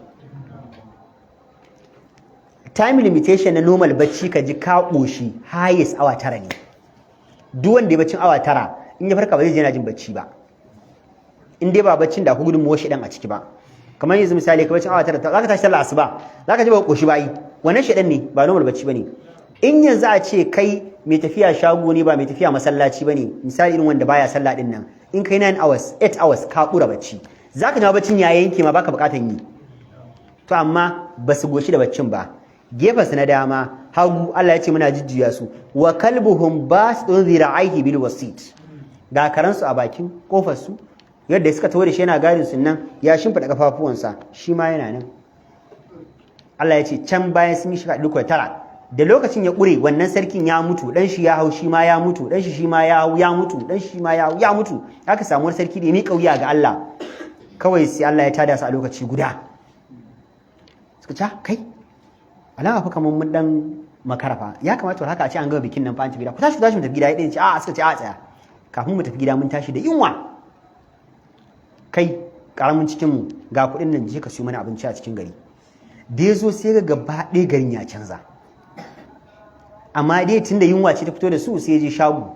time limitation na normal bacci ka ji ka koshi highest awa 9 ne duk wanda ya baccin awa 9 in ya farka ba zai je yana jin bacci ba in dai ba baccin da ku gudun muwashi dan a ciki ba kamar yanzu misali ka baccin awa 9 zaka tashi sallar asuba zaka ji ba koshi ba yi wannan shedan ne ba normal bacci bane in yanzu a ce kai mai tafiya shago ne ba mai tafiya masallaci bane misali irin wanda baya sallah din nan in kai 9 hours 8 hours ka kura bacci zaka ji baccin ya yanke ma baka bukatan yi to amma basu goshi da baccin ba gefansu na dama hagu Allah ya ce muna jujjuya su wa kalbuhum basdun zira'ihi bil wasit ga karansu a bakin kofar su yadda suka tawo da shi yana gadin su nan ya shimfida kafafuwansa shi ma yana nan Allah ya ce can bayan sun yi shiga duka tara da lokacin ya kure wannan sarkin ya mutu dan shi ya hau shi ma ya mutu dan shi ma ya hau ya mutu dan shi ma ya hau ya mutu aka samu wani sarki da ya miƙa wuya ga Allah kawai sai Allah ya tada su a lokaci guda suka ce kai alama fa kamar mun dan makarafa ya kamata haka a ce an gama bikin nan fa an tafi gida ku tashi mu tafi gida ya ce a suka ce a tsaya kafin mu tafi gida mun tashi da yunwa kai karamin cikin mu ga kuɗin nan je ka siyo mana abinci a cikin gari da yazo sai ga gaba ɗaya garin ya canza amma dai tunda yunwa ce ta fito da su sai ya je shago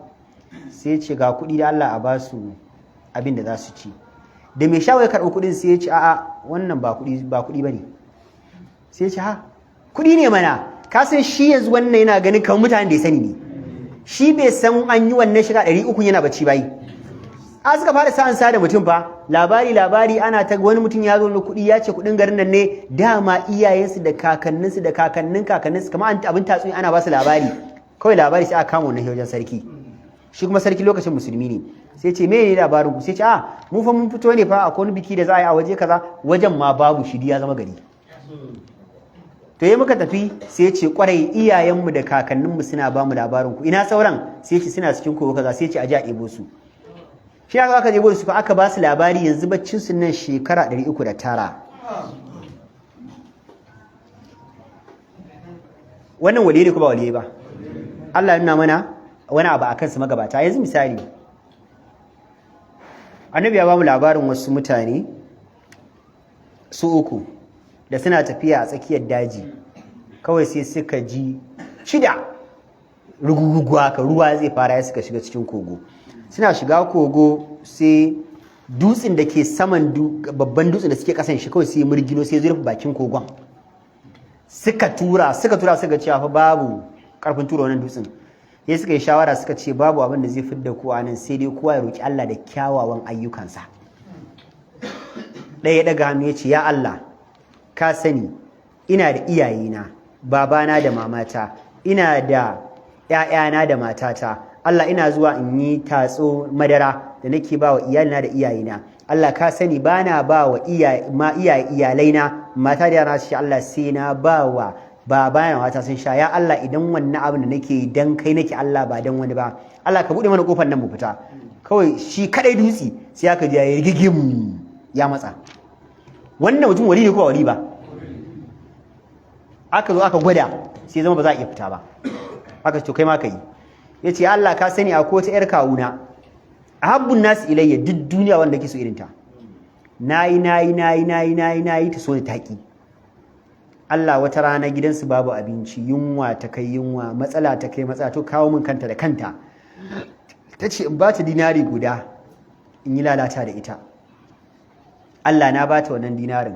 sai ya ce ga kuɗi da Allah a ba su abin da za su ci da mai shago ya karɓi kuɗin sai ya ce a'a wannan ba kuɗi bane sai ya ce ha kuɗi ne mana ka san shi yanzu wannan yana ganin kamar mutanen da ya sani ne shi bai san an yi wannan shiga 300 yana bacci bai a suka fara sa'an sa da mutum fa labari ana ta wani mutum ya zo da kuɗi ya ce kuɗin garin nan ne dama iyayensu da kakanninsu da kakanninsu kamar abin tatsuni ana ba su labari kawai labari sai aka kama wannan wajen sarki shi kuma sarki lokacin musulmi ne sai ce me ne labarin ku sai ce mu fa mun fito ne fa akwai wani biki da za a yi a waje kaza wajen ma babu shi ya zama gari to yi muka tafi sai ce kwarai iyayenmu da kakanninmu suna ba mu labarin ku ina sauran sai ce suna cikin kowa kaza sai ce aje a ɗebo su shi aka ɗebo su fa aka ba su labari yanzu baccin su nan shekara 309 wannan waliyi ne ko ba waliyi ba Allah ya nuna mana wani abu akan su magabata yanzu misali annabi ya ba mu labarin wasu mutane su uku da suna tafiya a tsakiyar daji kawai sai suka ji shida ruguguwa ka ruwa zai fara ya suka shiga cikin kogo suna shiga kogo sai dutsen da ke saman babban dutsen da suke kasan shi kawai sai murgino sai zurfi bakin kogon suka tura suka cewa fa babu karfin tura wannan dutsen sai suka yi shawara suka ce babu abin da zai fidda ku a nan sai dai kowa ya roki Allah da kyawawan ayyukansa ɗaya ya daga hannu ya ce ya Allah ka sani ina da iyayena babana da mamata ina da ƴaƴana da matata Allah ina zuwa in yi tatso madara da nake ba wa iyalina da iyayena Allah ka sani bana ba wa iyalaina mata da yara shi Allah sai na ba wa ba bayan wata sun sha, ya Allah idan wannan abin da nake dan kai nake Allah ba dan wani ba, Allah ka bude mana kofar nan mu fita. Kawai shi kadai dutse sai aka ji ya rigigim ya matsa. Wannan mutum wali ne ko wali ba? Aka zo aka gwada sai zama ba za a iya fita ba. Aka ce kai ma kai. Yace ya Allah ka sani akwai wata yar kawuna ahabbun nas ilayya duk duniya wanda ke so irin ta. Nayi ta so ni taki. Allah wata rana gidansu babu abinci, yunwa ta kai yunwa, matsala ta kai matsala, to kawo min kanta da kanta. Ta ce in ba ta dinari guda in yi lalata da ita. Allah na ba ta wannan dinarin.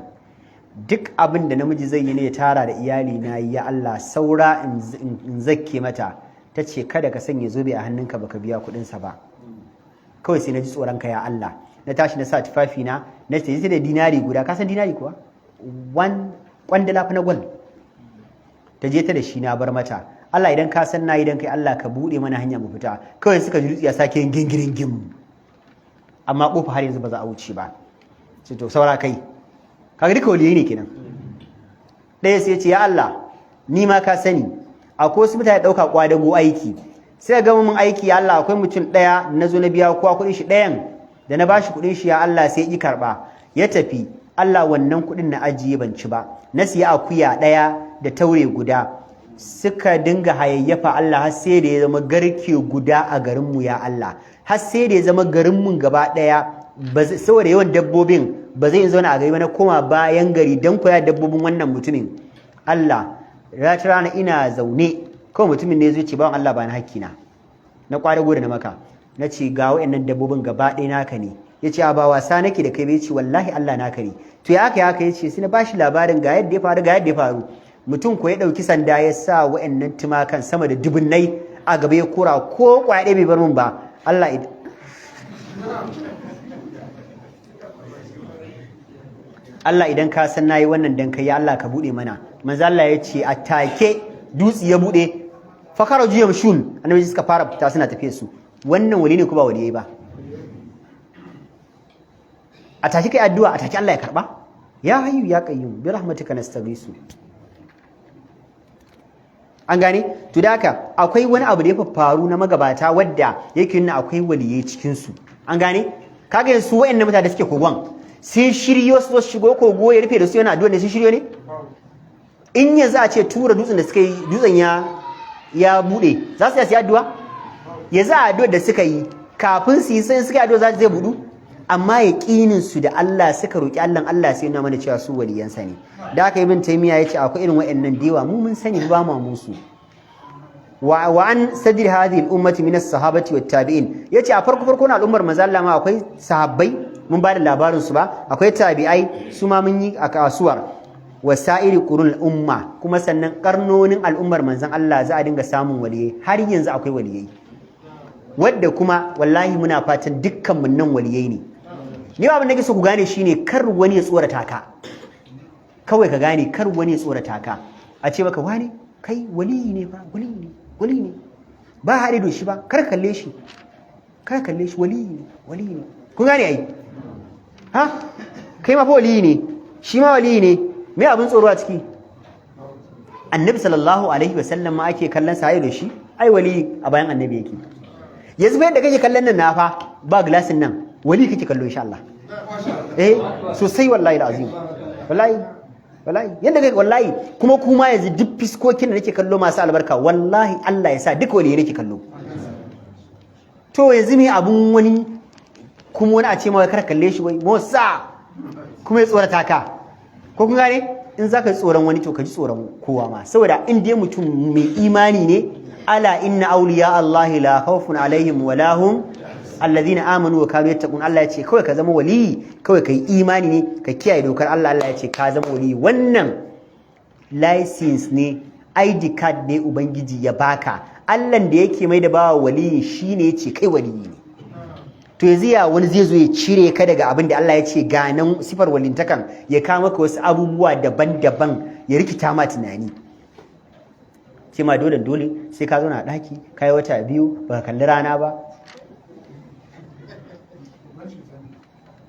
Duk abin da namiji zai yi ne ya tara da iyali na yi, ya Allah saura in zakke mata. Ta ce kada ka sanya zobe a hannunka baka biya kuɗinsa ba. Kawai sai na ji tsoron ka ya Allah. Na tashi na sa tufafi na ce da dinari guda, ka san dinari kuwa? Kwandala fa na gwal. Ta je ta da shi na bar mata. Allah idan ka san nayi dan kai, Allah ka bude mana hanya mu fita. Kawai suka ji dutse ya sake yin gingiringim. Amma kofa har yanzu ba za a wuce ba. Sai to saura kai. Kaga duka waliyai ne kenan. Ɗaya sai ya ce ya Allah ni ma ka sani akwai wasu mutane dauka kwadago aiki. Sai ga mun aiki ya Allah akwai mutum ɗaya nazo na biya kowa kuɗin shi ɗayan da na bashi kuɗin shi ya Allah sai ya karba. Ya tafi. Allah wannan kuɗin na ajiye ban ci ba. Na siya akuya ɗaya da taure guda. Suka dinga hayayyafa Allah har sai da ya zama garke guda a garinmu ya Allah. Har sai da ya zama garinmu gaba ɗaya saboda yawan dabbobin ba zai zauna a gari ba na koma bayan gari don koya dabbobin wannan mutumin. Allah rana ina zaune kawai mutumin ne zai ce bawan Allah ba na hakkina na kwadago da na maka. Na ce ga wayannan dabbobin gaba ɗaya naka ne. Ya ce ba wasa nake da kai bai ce wallahi Allah naka ne. To ya haka ya ce sai na bashi labarin ga yadda ya faru mutum ko ya dauki sanda ya sa wayannan tumakan sama da dubunnai a gaba ya kora ko kwaɗe bai bar mun ba. Allah idan ka san nayi wannan dan kai ya Allah ka bude mana. Manzo Allah ya ce atake dutsi ya bude fakara jiyam shun annabi suka fara fita suna tafiye su. Wannan wali ne ko ba wali ba? A take kai addu'a a take Allah ya karba. Ya hayyu ya qayyum bi rahmatika nastaghisu. An gane? To da haka akwai wani abu da ya faru na magabata wadda yake nuna akwai waliyai cikin su. An gane? Kaga yanzu wayannan mutane da suke kogon sun shiryo su shigo kogo ya rufe da su yana addu'a ne sun shiryo ne? In yanzu a ce tura dutsen da suka yi dutsen ya bude za su yi addu'a? Yanzu a addu'a da suka yi kafin su yi sai suka yi addu'a zai budu? Amma yaqinin su da Allah suka roki Allah sai yana mana cewa su waliyansa ne. Da haka Ibn Taymiyyah yace akwai irin wayannan dewa mu mun sani ba mu musu. Wa an sadri hadhihi al-ummati min as-sahabati wat-tabi'in yace a farko na al'ummar manzo Allah ma akwai sahabbai mun ba da labarin su ba, akwai tabi'ai su ma mun yi a kasuwar wasa'iri qurun umma kuma sannan karnonin al'ummar manzon Allah za a dinga samun waliyai har yanzu akwai waliyai wadda kuma wallahi muna fatan dukkan mun nan waliyai ne. Ni abin da nake so ku gane shine kar wani ya tsorata ka. Kawai ka gane kar wani ya tsorata ka. A ce maka wani kai waliyi ne fa waliyi ne. Ba haɗe da shi ba kar kalle shi. Waliyi ne. Kun gane ai? Ha? Kai ma fa waliyi ne. Shi ma waliyi ne. Me abin tsoro a ciki? Annabi sallallahu alaihi wasallam ma ake kallon sa da shi. Ai waliyi a bayan annabi yake. Yanzu fa yadda kake kallon nan na fa ba glasin nan wali kake kallo insha Allah. Sosai wallahi alazim. Wallahi yadda kake wallahi kuma yanzu duk fiskokin da nake kallo masu albarka wallahi Allah ya sa duka wali nake kallo. To yanzu me abun wani kuma wani a ce ma kar kalle shi wai Musa kuma ya tsorata ka. Ko kun gane in zaka ji tsoron wani to ka ji tsoron kowa ma saboda in dai mutum mai imani ne ala inna awliya Allah la khawfun alaihim wa lahum alladhina amanu wa kanu yattaqun. Allah ya ce kawai ka zama wali kawai kai imani ne ka kiyaye dokar Allah. Allah ya ce ka zama wali wannan license ne ID card ne ubangiji ya baka. Allah da yake mai da bawa wali shine yace kai wali ne. To yanzu ya wani zai zo ya cire ka daga abin da Allah ya ce ga nan sifar walintakan ya kawo maka wasu abubuwa daban-daban ya rikita ma tunani. Sai ma dole sai ka zauna a ɗaki ka yi wata 2 ba ka kalli rana ba.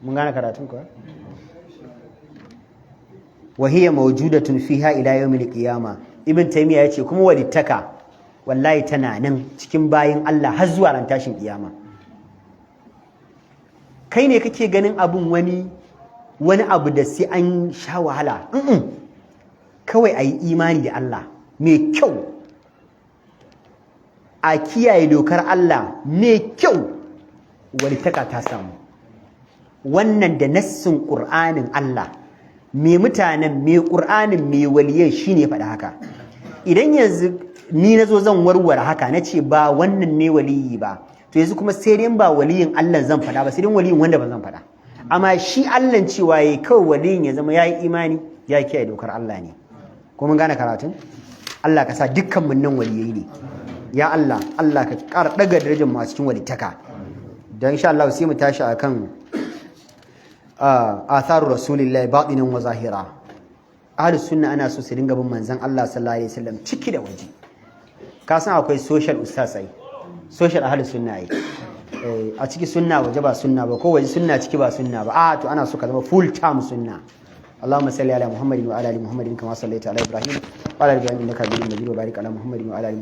Mun gane karatun kuwa? Wa hiya mawjudatun fiha ila yawmil qiyama ibn taymiya yace kuma walittaka wallahi tana nan cikin bayin Allah har zuwa ran tashin kiyama. Kai ne kake ganin abun wani abu da sai an sha wahala. Kawai ayi imani da Allah mai kyau, a kiyaye dokar Allah mai kyau, walittaka ta samu. Wannan da nassin Qur'anin Allah, mai mutanen, mai Qur'anin, mai waliyai shine faɗa haka. Idan yanzu ni nazo zan warware haka nace ba wannan ne waliyi ba, to yanzu kuma sai dai ba waliyin Allah zan faɗa ba, sai dai waliyin wanda ba zan faɗa. Amma shi Allah cewa yayi kawai waliyin ya zama yayi imani, ya kiyaye dokar Allah ne. Ko mun gane karatun? Allah ka sa dukkan mun nan waliyai ne. Ya Allah, Allah ka ƙara daga darajar masu cikin walittaka. Dan insha Allah sai mu tashi akan atharu rasulillahi batinan wa zahira. Ahlus sunna ana so su dinga bin manzon Allah sallallahu alaihi wasallam ciki da waje. Ka san akwai social ustaz ai, social ahlus sunna ai. A ciki sunna waje ba sunna ba, ko waje sunna ciki ba sunna ba. To ana so ka zama full time sunna. اللهم صل على محمد وعلى ال محمد كما صليت على ابراهيم وعلى ال ابراهيم انك حميد مجيد وبارك على محمد وعلى ال